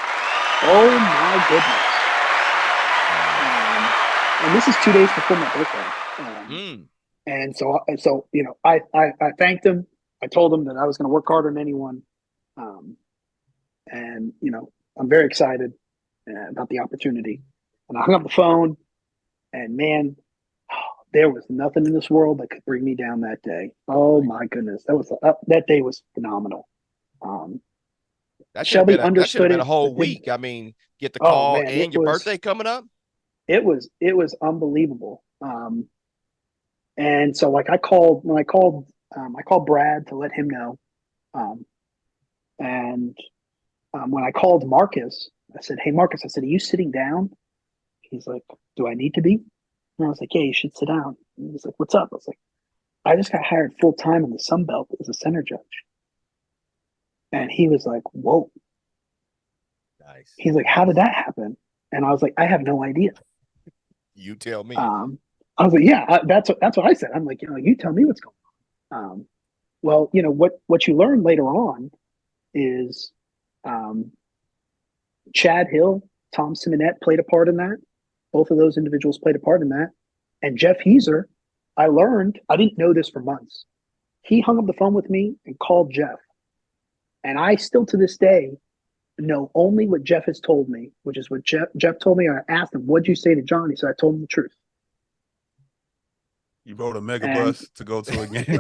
Oh my goodness. And this is 2 days before my birthday. And so, I thanked him. I told him that I was going to work harder than anyone. And, I'm very excited about the opportunity. And I hung up the phone, and man, there was nothing in this world that could bring me down that day. Oh my goodness. That day was phenomenal. Shelby understood that should have been it. a whole week. I mean, get the call and your birthday coming up. It was unbelievable. And so like I called Brad to let him know. And when I called Marcus, I said, hey, Marcus, are you sitting down? He's like, do I need to be? And I was like, yeah, you should sit down. And he's like, what's up? I was like, I just got hired full time in the Sun Belt as a center judge. And he was like, whoa. Nice. He's like, how did that happen? And I was like, I have no idea. You tell me. I was like, yeah, that's what I said. I'm like, you tell me what's going on. Well, what you learn later on is Chad Hill, Tom Simonette played a part in that. Both of those individuals played a part in that. And Jeff Heeser, I didn't know this for months. He hung up the phone with me and called Jeff. And I still to this day know only what Jeff has told me, which is what Jeff told me. I asked him, what'd you say to John? He said, I told him the truth. You rode a mega And- bus to go to a game. Yeah.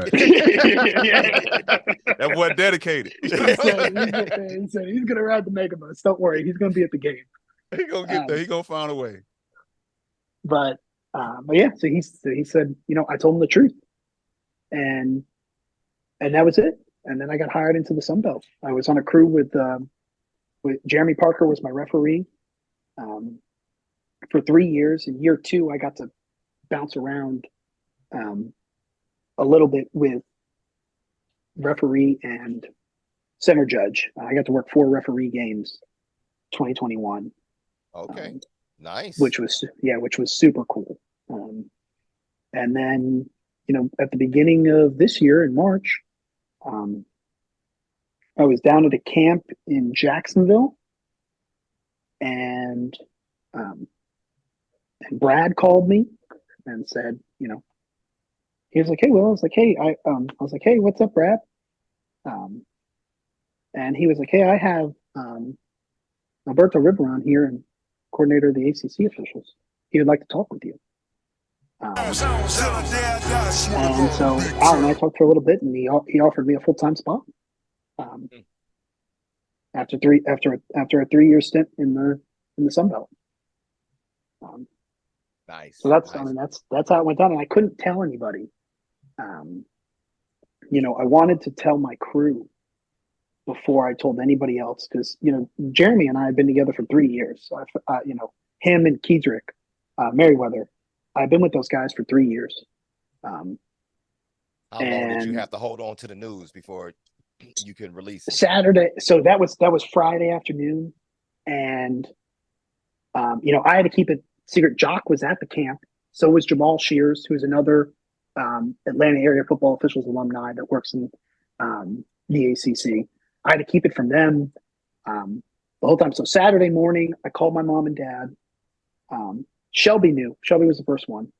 That boy dedicated. He said he's gonna ride the mega bus. Don't worry, he's gonna be at the game. He gonna get there. He gonna find a way. But yeah, so he said, I told him the truth, and that was it. And then I got hired into the Sun Belt. I was on a crew with Jeremy Parker was my referee for 3 years. In year 2, I got to bounce around a little bit with referee and center judge. I got to work 4 referee games, 2021. Okay, nice. Which was super cool. And then, at the beginning of this year in March, I was down at a camp in Jacksonville, and Brad called me and said, he was like, "Hey, Will," I was like, "Hey, I was like, hey, what's up, Brad?" And he was like, "Hey, I have Alberto Riberon here, and coordinator of the ACC officials. He would like to talk with you." And so Al and I talked for a little bit, and he offered me a full-time spot. After a 3-year stint in the Sun Belt. Nice. So that's nice. that's how it went down, and I couldn't tell anybody. I wanted to tell my crew before I told anybody else, because Jeremy and I have been together for 3 years. So him and Kedrick, Merriweather, I've been with those guys for 3 years. How long did you have to hold on to the news before you could release it? Saturday? So that was Friday afternoon, and I had to keep it secret. Jock was at the camp. So was Jamal Shears, who's another Atlanta area football officials alumni that works in the ACC. I had to keep it from them the whole time. So Saturday morning, I called my mom and dad. Shelby knew. Shelby was the first one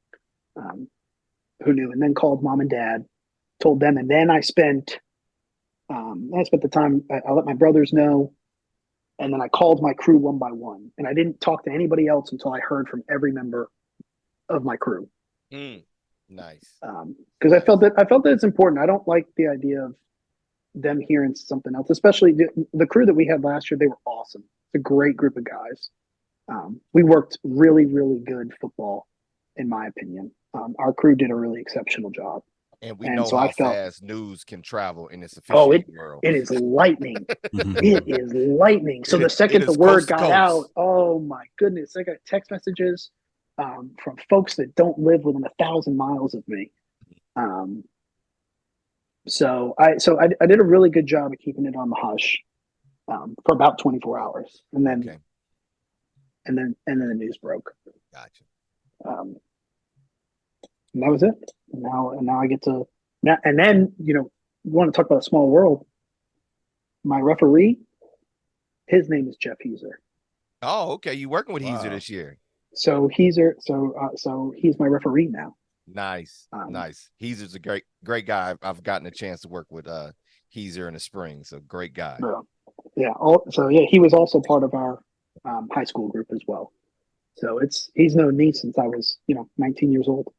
who knew, and then called mom and dad, told them, and then I spent the time. I let my brothers know, and then I called my crew one by one, and I didn't talk to anybody else until I heard from every member of my crew. Nice. Because I felt that it's important. I don't like the idea of them hearing something else, especially the crew that we had last year. They were awesome. It's a great group of guys. We worked really, really good football, in my opinion. Our crew did a really exceptional job. And we know how fast news can travel in this officiating world. It is lightning. It is lightning. So the second the word got out, oh my goodness, I got text messages from folks that don't live within 1,000 miles of me. So I did a really good job of keeping it on the hush for about 24 hours, and then and then the news broke. Gotcha. And that was it. And now I get to now, and then you want to talk about a small world. My referee, his name is Jeff Heiser. Oh, okay. You working with Heiser this year? So Heiser, so he's my referee now. Nice, nice. Heiser's a great guy. I've gotten a chance to work with Heiser in the spring. So great guy. Yeah. He was also part of our high school group as well. So he's known me since I was 19 years old.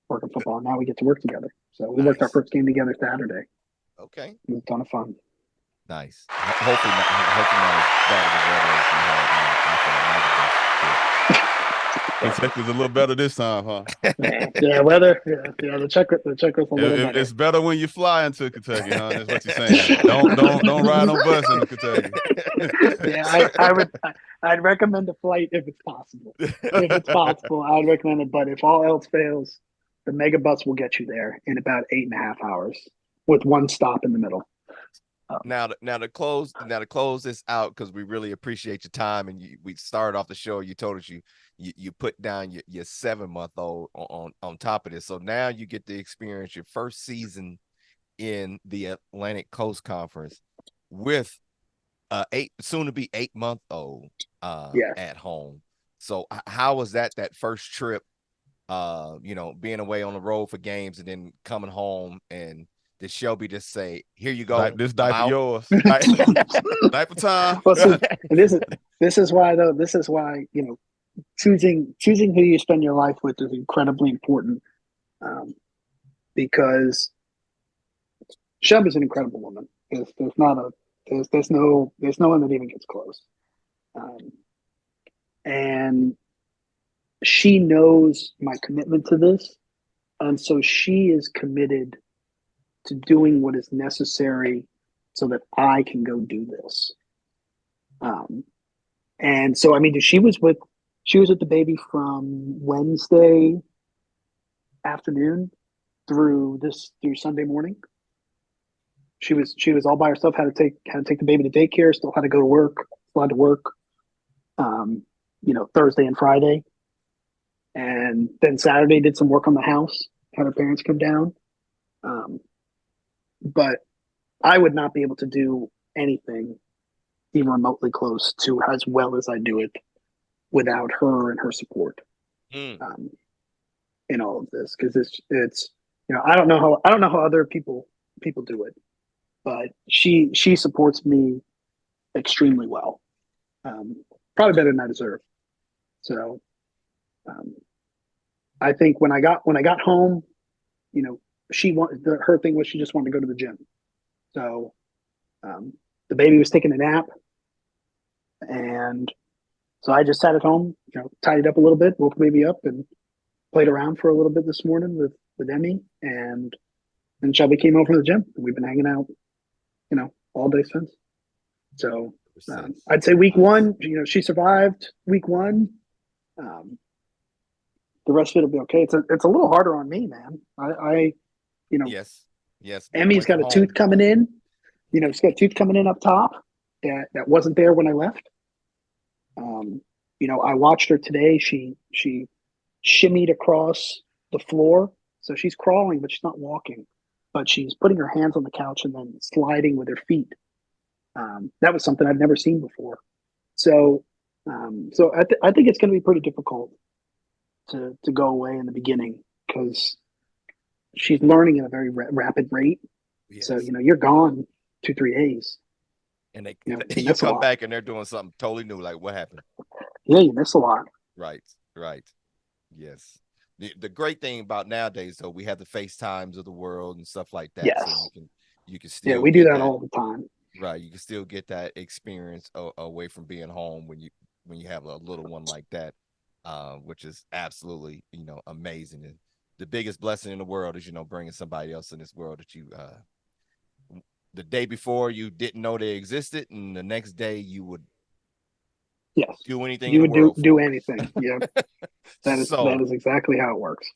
Working football. Now we get to work together. So we worked our first game together Saturday. Okay. It was a ton of fun. Nice. Hopefully not as bad as Kentucky's a little better this time, huh? Yeah, weather. Yeah, the check was a little better. It's better when you fly into Kentucky, huh? That's what you're saying. Don't ride on bus into Kentucky. Yeah, I'd recommend a flight if it's possible. If it's possible, I'd recommend it. But if all else fails, the mega bus will get you there in about 8.5 hours with one stop in the middle. Now to close this out, because we really appreciate your time, and we started off the show. You told us you put down your 7-month-old on top of this, so now you get to experience your first season in the Atlantic Coast Conference with soon to be 8-month-old at home. So how was that first trip? Being away on the road for games and then coming home, and did Shelby just say, "Here you go, this diaper yours, diaper time"? Well, so, this is why choosing who you spend your life with is incredibly important, because Shelby's an incredible woman. There's no one that even gets close, and she knows my commitment to this, and so she is committed to doing what is necessary so that I can go do this. And so I mean, she was with the baby from Wednesday afternoon through Sunday morning. She was all by herself. Had to take the baby to daycare. Still had to go to work. Still had to work. Thursday and Friday, and then Saturday did some work on the house. Had her parents come down. But I would not be able to do anything even remotely close to as well as I do it without her and her support in all of this, because it's I don't know how other people do it, but she supports me extremely well, probably better than I deserve. So I think when I got home, her thing was she just wanted to go to the gym. So the baby was taking a nap, and so I just sat at home, tidied up a little bit, woke the baby up, and played around for a little bit this morning with Emmy, and then Shelby came over to the gym, and we've been hanging out, all day since. So I'd say week one, she survived week one. The rest of it will be okay. It's a little harder on me, man. Yes. Emmy's got a tooth coming in. She's got a tooth coming in up top that wasn't there when I left. I watched her today. She shimmied across the floor, so she's crawling, but she's not walking. But she's putting her hands on the couch and then sliding with her feet. That was something I've never seen before. So I think it's going to be pretty difficult to go away in the beginning, because she's learning at a very rapid rate. Yes. So you're gone 2-3 days, and you come back and they're doing something totally new. Like, what happened? Yeah, you miss a lot. Right. Yes. The great thing about nowadays, though, we have the FaceTimes of the world and stuff like that. Yes. So you can still we do that all the time. Right. You can still get that experience away from being home when you have a little one like that, which is absolutely, amazing. And the biggest blessing in the world is, bringing somebody else in this world that you, the day before you didn't know they existed, and the next day you would do anything. You would do anything. Yeah. That is exactly how it works.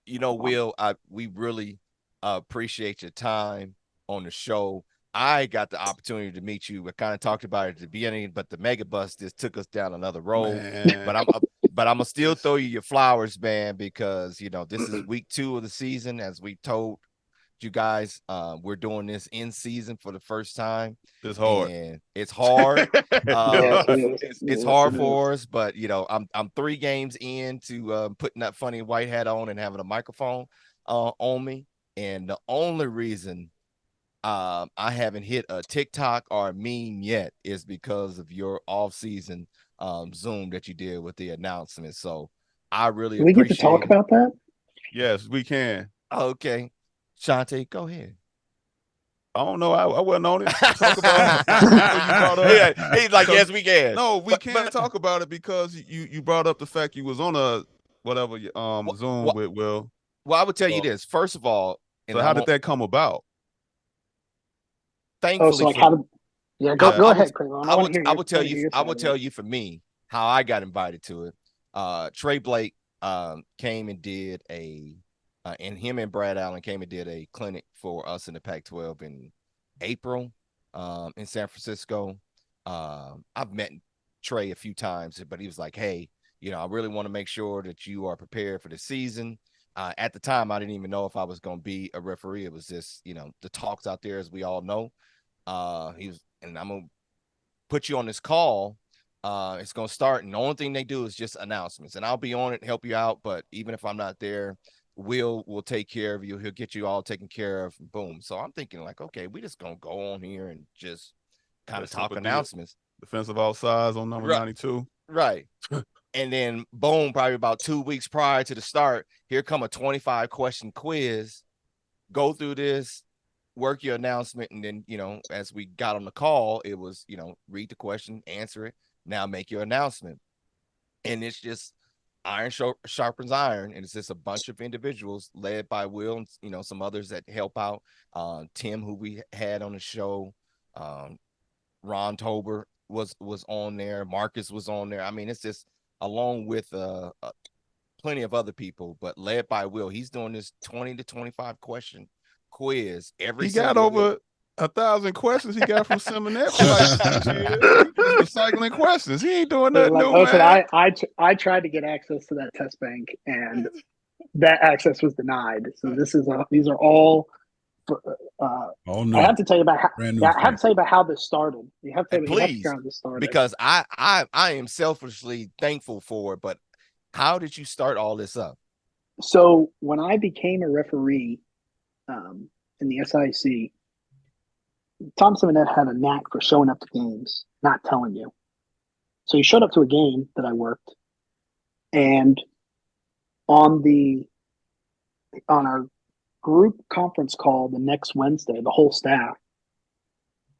Will, we really appreciate your time on the show. I got the opportunity to meet you. We kind of talked about it at the beginning, but the mega bus just took us down another road. Man. But I'm gonna still throw you your flowers, man, because this is week 2 of the season. As we told you guys, we're doing this in season for the first time. It's hard. And it's hard. It's hard for us, but I'm 3 games into putting that funny white hat on and having a microphone on me. And the only reason I haven't hit a TikTok or a meme yet is because of your off-season Zoom that you did with the announcement. So I really appreciate it. We get to talk about that? Yes, we can. Okay. Shante, go ahead. I don't know. I wasn't on it. Talk about it. He's like, yes, we can. No, we can't talk about it because you brought up the fact you was on a whatever Zoom with Will. Well, I would tell you this. First of all, so how did that come about? Thankfully, go ahead, Craig. I will tell you for me how I got invited to it. Trey Blake came and did and him and Brad Allen came and did a clinic for us in the Pac-12 in April in San Francisco. I've met Trey a few times, but he was like, hey, I really want to make sure that you are prepared for the season. At the time, I didn't even know if I was going to be a referee. It was just, the talks out there, as we all know. And I'm going to put you on this call. It's going to start, and the only thing they do is just announcements. And I'll be on it and help you out, but even if I'm not there, Will take care of you. He'll get you all taken care of. Boom. So I'm thinking like, okay, we just going to go on here and just kind of talk announcements. Defensive outsides on number 92. Right. And then boom, probably about 2 weeks prior to the start, here come a 25 question quiz. Go through this, work your announcement, and then, you know, as we got on the call, it was, you know, read the question, answer it, now make your announcement. And it's just iron sharpens iron, and it's just a bunch of individuals led by Will and, you know, some others that help out. Tim, who we had on the show, Ron Tober was on there, Marcus was on there. I mean, it's just along with plenty of other people, but led by Will. He's doing this 20 to 25 question quiz every. He got over week. 1,000 questions he got from Seminary for like 6 years. He's just recycling questions. He ain't doing nothing new, listen, man. I tried to get access to that test bank, and that access was denied. So these are all. No. I have to tell you about how. I have to tell you about how this started. You have to tell me how this started, because I am selfishly thankful for it. But how did you start all this up? So when I became a referee in the SIC, Tom Simonet had a knack for showing up to games, not telling you. So he showed up to a game that I worked, and on our group conference call the next Wednesday, the whole staff,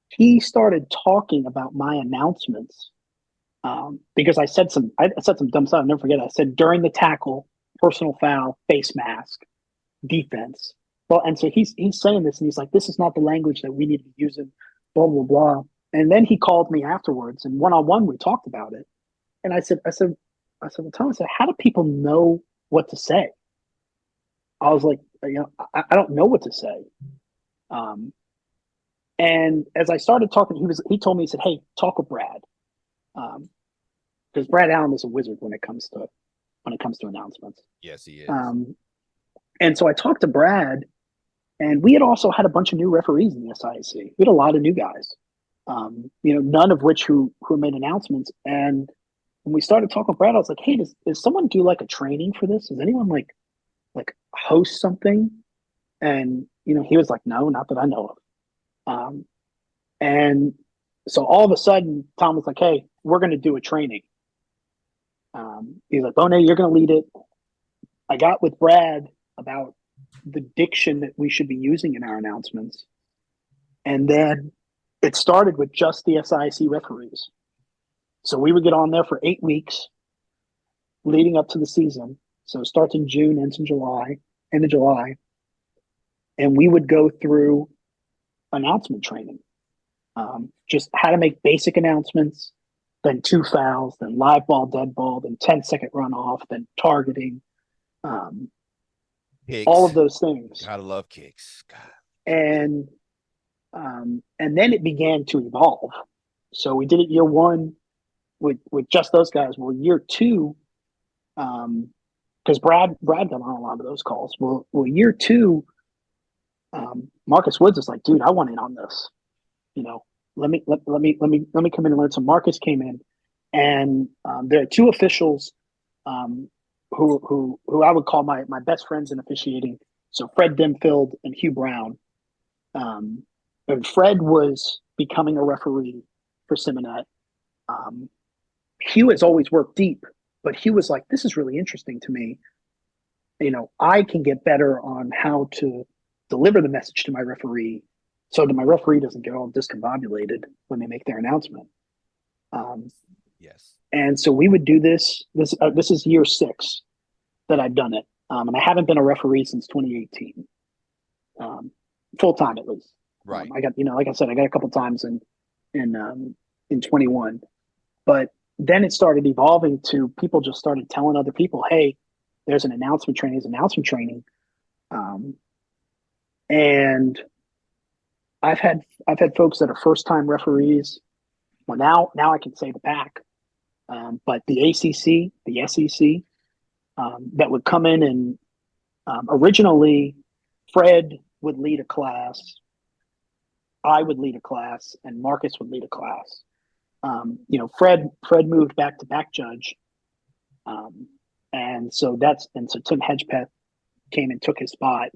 he started talking about my announcements because I said some dumb stuff. I'll never forget. I said during the tackle, personal foul, face mask, defense. Well, and so he's saying this, and he's like, "This is not the language that we need to be using." Blah blah blah. And then he called me afterwards, and one-on-one we talked about it. And I said, well, Tom, how do people know what to say? I was like, I don't know what to say. And as I started talking, he told me, he said, "Hey, talk with Brad," because Brad Allen is a wizard when it comes to announcements. Yes, he is. And so I talked to Brad, and we had also had a bunch of new referees in the SIC. We had a lot of new guys, none of which who made announcements. And when we started talking with Brad, I was like, "Hey, does someone do like a training for this? Does anyone like host something?" And he was like, "No, not that I know of." And so all of a sudden, Tom was like, "Hey, we're going to do a training." He's like, "Bonet, you're going to lead it." I got with Brad about the diction that we should be using in our announcements. And then it started with just the SIC referees. So we would get on there for 8 weeks leading up to the season. So it starts in June, ends in July, end of July. And we would go through announcement training. Just how to make basic announcements, then 2 fouls, then live ball, dead ball, then 10-second runoff, then targeting. Kicks. All of those things. Gotta love kicks. God. And then it began to evolve. So we did it year 1 with just those guys. Well, year 2, because Brad got on a lot of those calls. Well, year 2, Marcus Woods is like, "Dude, I want in on this. Let me come in and learn." So Marcus came in, and there are 2 officials who I would call my best friends in officiating. So Fred Dimfield and Hugh Brown. And Fred was becoming a referee for Simonet. Hugh has always worked deep, but Hugh was like, "This is really interesting to me. I can get better on how to deliver the message to my referee so that my referee doesn't get all discombobulated when they make their announcement." Yes. And so we would do this. This is year 6 that I've done it, and I haven't been a referee since 2018, full time at least. Right. I got, like I said, I got a couple times in 21, but then it started evolving to people just started telling other people, "Hey, there's an announcement training. And I've had folks that are first time referees. Well, now I can say the pack. But the ACC, the SEC, that would come in and originally Fred would lead a class, I would lead a class, and Marcus would lead a class. Fred moved back to back judge, and so Tim Hedgepeth came and took his spot.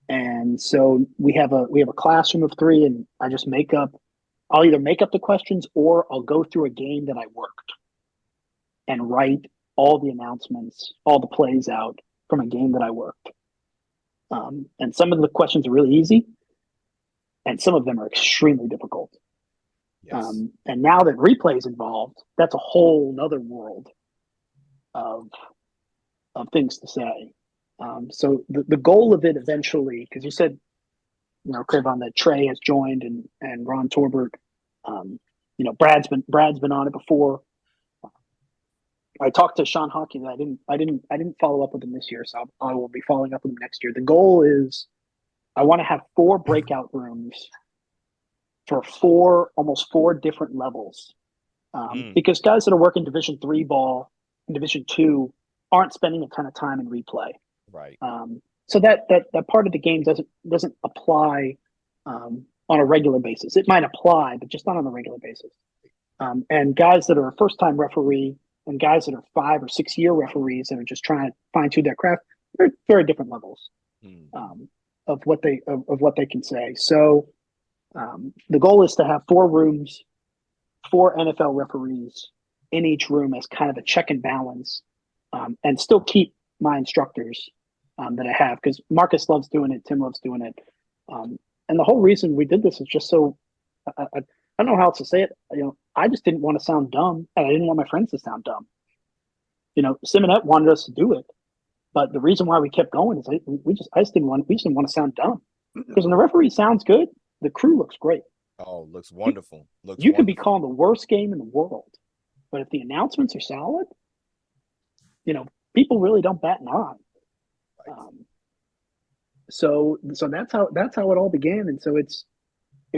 And so we have a classroom of 3, and I'll either make up the questions or I'll go through a game that I worked. and write all the announcements, all the plays out from a game that I worked. And some of the questions are really easy, and some of them are extremely difficult. Yes. And now that replay is involved, that's a whole nother world of things to say. So the goal of it eventually, because you said, Craven, that Trey has joined and Ron Torbert, Brad's been on it before. I talked to Sean Hawkins. I didn't follow up with him this year, so I will be following up with him next year. The goal is I want to have 4 breakout rooms for almost 4 different levels, because guys that are working Division III ball and Division II aren't spending a ton of time in replay. Right. So that part of the game doesn't apply on a regular basis. It might apply, but just not on a regular basis. And guys that are a first-time referee and guys that are 5 or 6 year referees that are just trying to fine-tune their craft, they're very different levels of what they can say. So the goal is to have 4 rooms, 4 NFL referees in each room as kind of a check and balance, and still keep my instructors that I have, because Marcus loves doing it, Tim loves doing it, and the whole reason we did this is just so I don't know how else to say it. I just didn't want to sound dumb, and I didn't want my friends to sound dumb. Simonette wanted us to do it, but the reason why we kept going is we just didn't want to sound dumb, because when the referee sounds good, the crew looks great. Oh, looks wonderful. You can be calling the worst game in the world, but if the announcements are solid, people really don't bat an eye. So that's how it all began, and so it's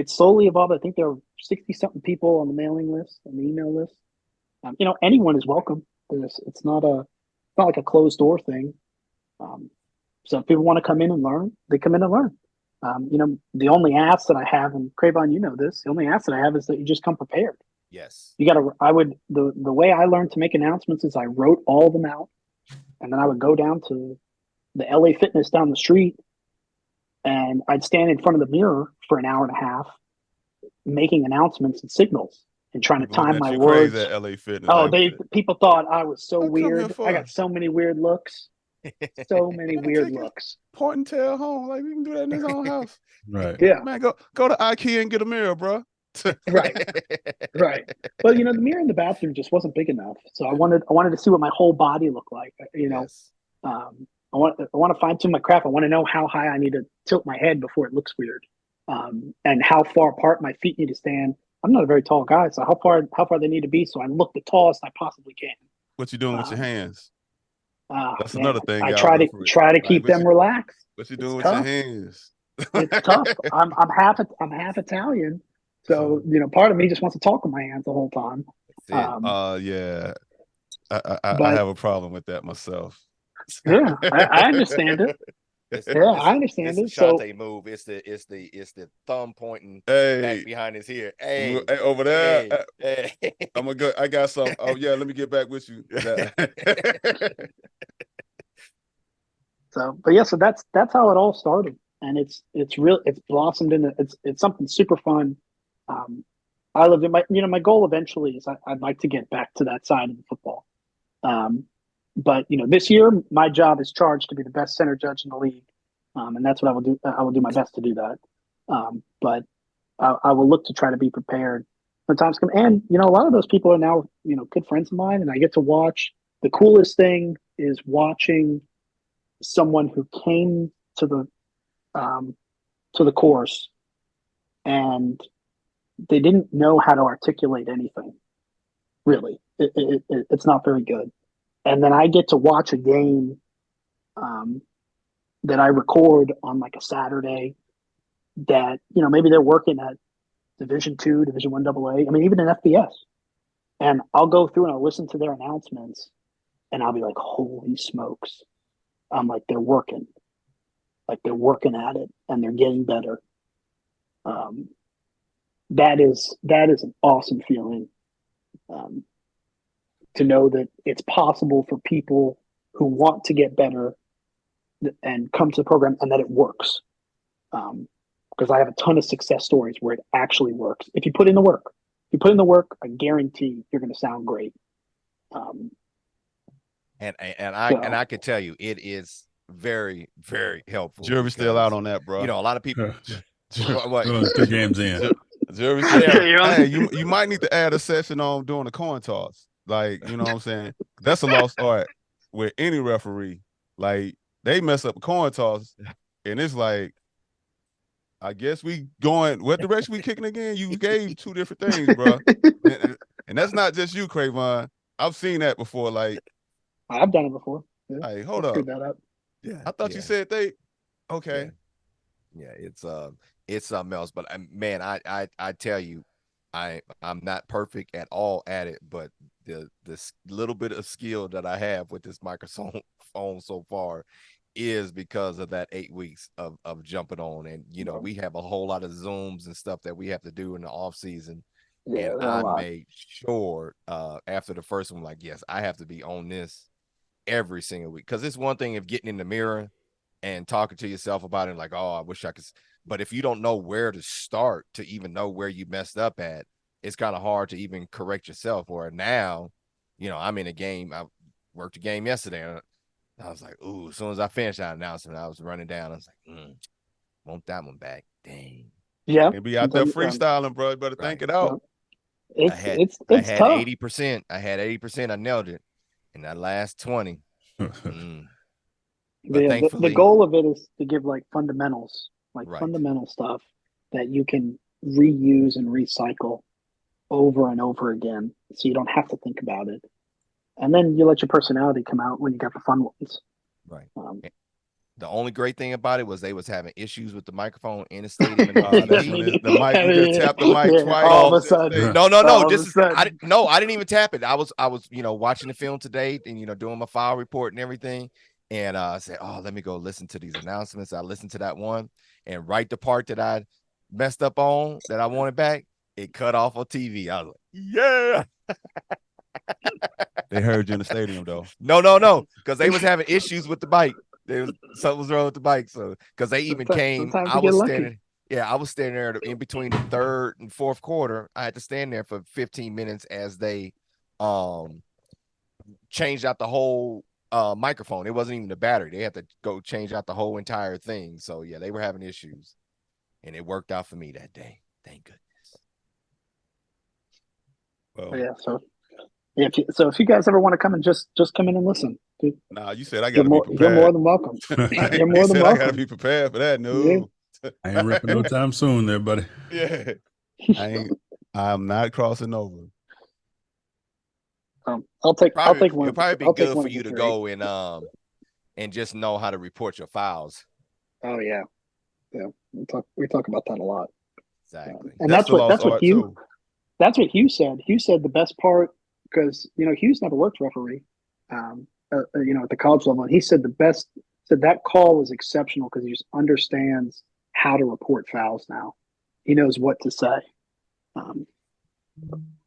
slowly evolved. I think there are 60-something people on the mailing list, on the email list. Anyone is welcome. It's not like a closed door thing. So if people want to come in and learn, they come in and learn. The only ask that I have, and Craven, this, the only ask that I have is that you just come prepared. Yes. The way I learned to make announcements is I wrote all of them out, and then I would go down to the LA Fitness down the street, and I'd stand in front of the mirror for an hour and a half making announcements and signals and trying to time my words. Crazy at LA Fitness. Oh, people thought I was so weird. I got so many weird looks. So many weird looks. Point and tell home. Like, we can do that in his own house. Right. Yeah. Man, go to IKEA and get a mirror, bro. Right. Well, the mirror in the bathroom just wasn't big enough. So I wanted to see what my whole body looked like. Yes. I want to fine tune my craft. I want to know how high I need to tilt my head before it looks weird, and how far apart my feet need to stand. I'm not a very tall guy, so how far they need to be so I look the tallest I possibly can. What you doing with your hands? That's another thing. I try to keep them relaxed. What you doing with your hands? It's tough. I'm half Italian, so part of me just wants to talk with my hands the whole time. Yeah, I have a problem with that myself. Yeah, I understand it. I understand it. It's a Shante move. It's the thumb pointing back behind his ear. Hey, over there. Hey. I'm gonna go. I got some. Oh yeah, let me get back with you. So that's how it all started, and it's blossomed into it's something super fun. I lived in my goal eventually is I'd like to get back to that side of the football. But this year my job is charged to be the best center judge in the league, and that's what I will do. I will do my best to do that. But I will look to try to be prepared when times come. And a lot of those people are now good friends of mine, and I get to watch. The coolest thing is watching someone who came to the course and they didn't know how to articulate anything. Really, it's not very good. And then I get to watch a game that I record on like a Saturday that, maybe they're working at Division II, Division I AA, I mean, even in FBS. And I'll go through and I'll listen to their announcements and I'll be like, holy smokes. I'm like, they're working at it and they're getting better. That is an awesome feeling. To know that it's possible for people who want to get better and come to the program and that it works. Because I have a ton of success stories where it actually works. If you put in the work, I guarantee you're going to sound great. And I can tell you, it is very, very helpful. Jury's still out on that, bro. You know, a lot of people. What? 2 games in. Jury's still, hey, you might need to add a session on doing the coin toss. Like, you know what I'm saying? That's a lost art with any referee. Like, they mess up a coin toss, and it's like, I guess we going, what direction we kicking again? You gave 2 different things, bro. And that's not just you, Cravon. I've seen that before. Like, I've done it before. Yeah. Hey, hold I up. screwed that up. Yeah, I thought you said they. Okay. Yeah, it's something else. But man, I tell you, I'm not perfect at all at it, but this little bit of skill that I have with this microphone so far is because of that 8 weeks of jumping on. And you know, we have a whole lot of Zooms and stuff that we have to do in the off season. Yeah, and I made sure after the first one, like, yes, I have to be on this every single week, because it's one thing if getting in the mirror and talking to yourself about it, like, oh, I wish I could, but if you don't know where to start to even know where you messed up at, it's kind of hard to even correct yourself. Or now, you know, I'm in a game, I worked a game yesterday, and I was like, ooh, as soon as I finished that announcement, I was running down, I was like, want that one back. Dang. Yeah, And be out there freestyling, bro. You better think it out. It's I had tough. 80%. I had 80%. I nailed it. And that last 20. But the goal of it is to give like fundamentals, like Right. fundamental stuff that you can reuse and recycle over and over again, so you don't have to think about it. And then you let your personality come out when you got the fun ones. Right. The only great thing about it was they was having issues with the microphone in the stadium. And That's when the mic, you just tap the mic twice. All of a sudden. No. All This of a is sudden. I didn't even tap it. I was you know, watching the film today and, you know, doing my file report and everything. And I said, oh, let me go listen to these announcements. I listened to that one, and right the part that I messed up on that I wanted back, it cut off on TV. I was like, yeah. They heard you in the stadium, though. No, because they was having issues with the bike. Something was wrong with the bike. So because they even came, I was standing there in between the third and fourth quarter. I had to stand there for 15 minutes as they changed out the whole microphone. It wasn't even the battery. They had to go change out the whole entire thing. So yeah, they were having issues, and it worked out for me that day. Thank goodness. Well, yeah. If you guys ever want to come and just come in and listen, dude, nah, you said I got to be prepared. You're more than welcome. You're more than welcome. I got to be prepared for that. No, I ain't ripping no time soon, there, buddy. Yeah, I'm not crossing over. I'll take one. It'll probably be good for you to go and just know how to report your files. Oh yeah. We talk about that a lot. Exactly. And that's what Hugh said. Hugh said the best part, because you know Hugh's never worked referee, you know, at the college level, and he said that call was exceptional because he just understands how to report fouls now. He knows what to say,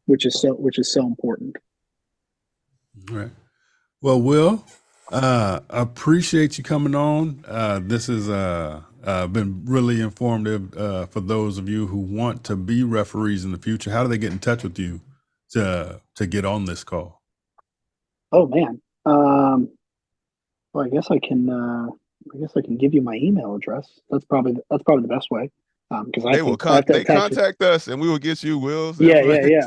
which is so important. All right. Well, Will, appreciate you coming on. This has been really informative for those of you who want to be referees in the future. How do they get in touch with you to get on this call? Oh man. Well, I guess I can give you my email address. That's probably the best way. Because they contact us and we will get you Will's. Yeah. There you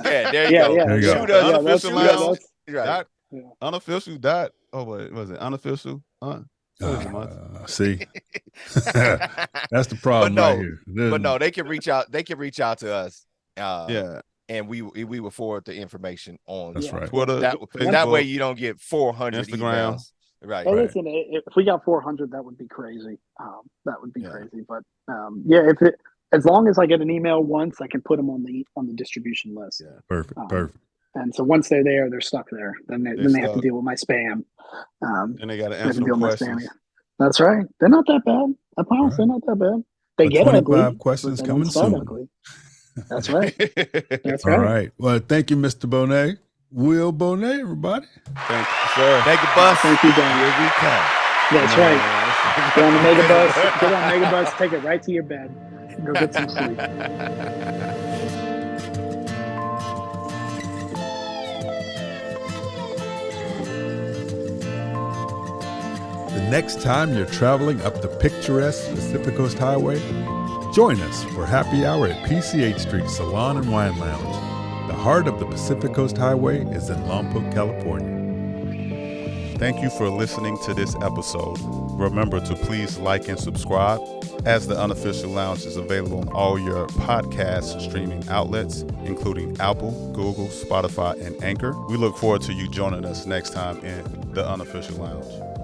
go. There you go. Shoot us. Unofficial Lounge. Right. Unofficial dot. Oh, what was it? Unofficial. See, that's the problem right here. But no, they can reach out. They can reach out to us. Yeah. And we will forward the information on That's right. Twitter. That way you don't get 400 Instagram. emails. Right. Well, listen, if we got 400, that would be crazy. That would be crazy. But as long as I get an email once, I can put them on the distribution list. Yeah. Perfect. And so once they're there, they're stuck there. Then they have to deal with my spam. And they got to answer the questions. That's right. They're not that bad. I promise they're not that bad. They get 25 ugly. questions but coming soon. ugly. That's right. That's All right. right. Well, thank you, Mr. Bonet. Will Bonet, everybody. Thank you, sir. Thank you, Bus. Thank you, Dan. Here we come. That's right. Get on the Megabus. Get on Megabus. Take it right to your bed. Go get some sleep. The next time you're traveling up the picturesque Pacific Coast Highway, join us for happy hour at PCH Street Salon and Wine Lounge. The heart of the Pacific Coast Highway is in Lompoc, California. Thank you for listening to this episode. Remember to please like and subscribe, as the Unofficial Lounge is available on all your podcast streaming outlets, including Apple, Google, Spotify, and Anchor. We look forward to you joining us next time in the Unofficial Lounge.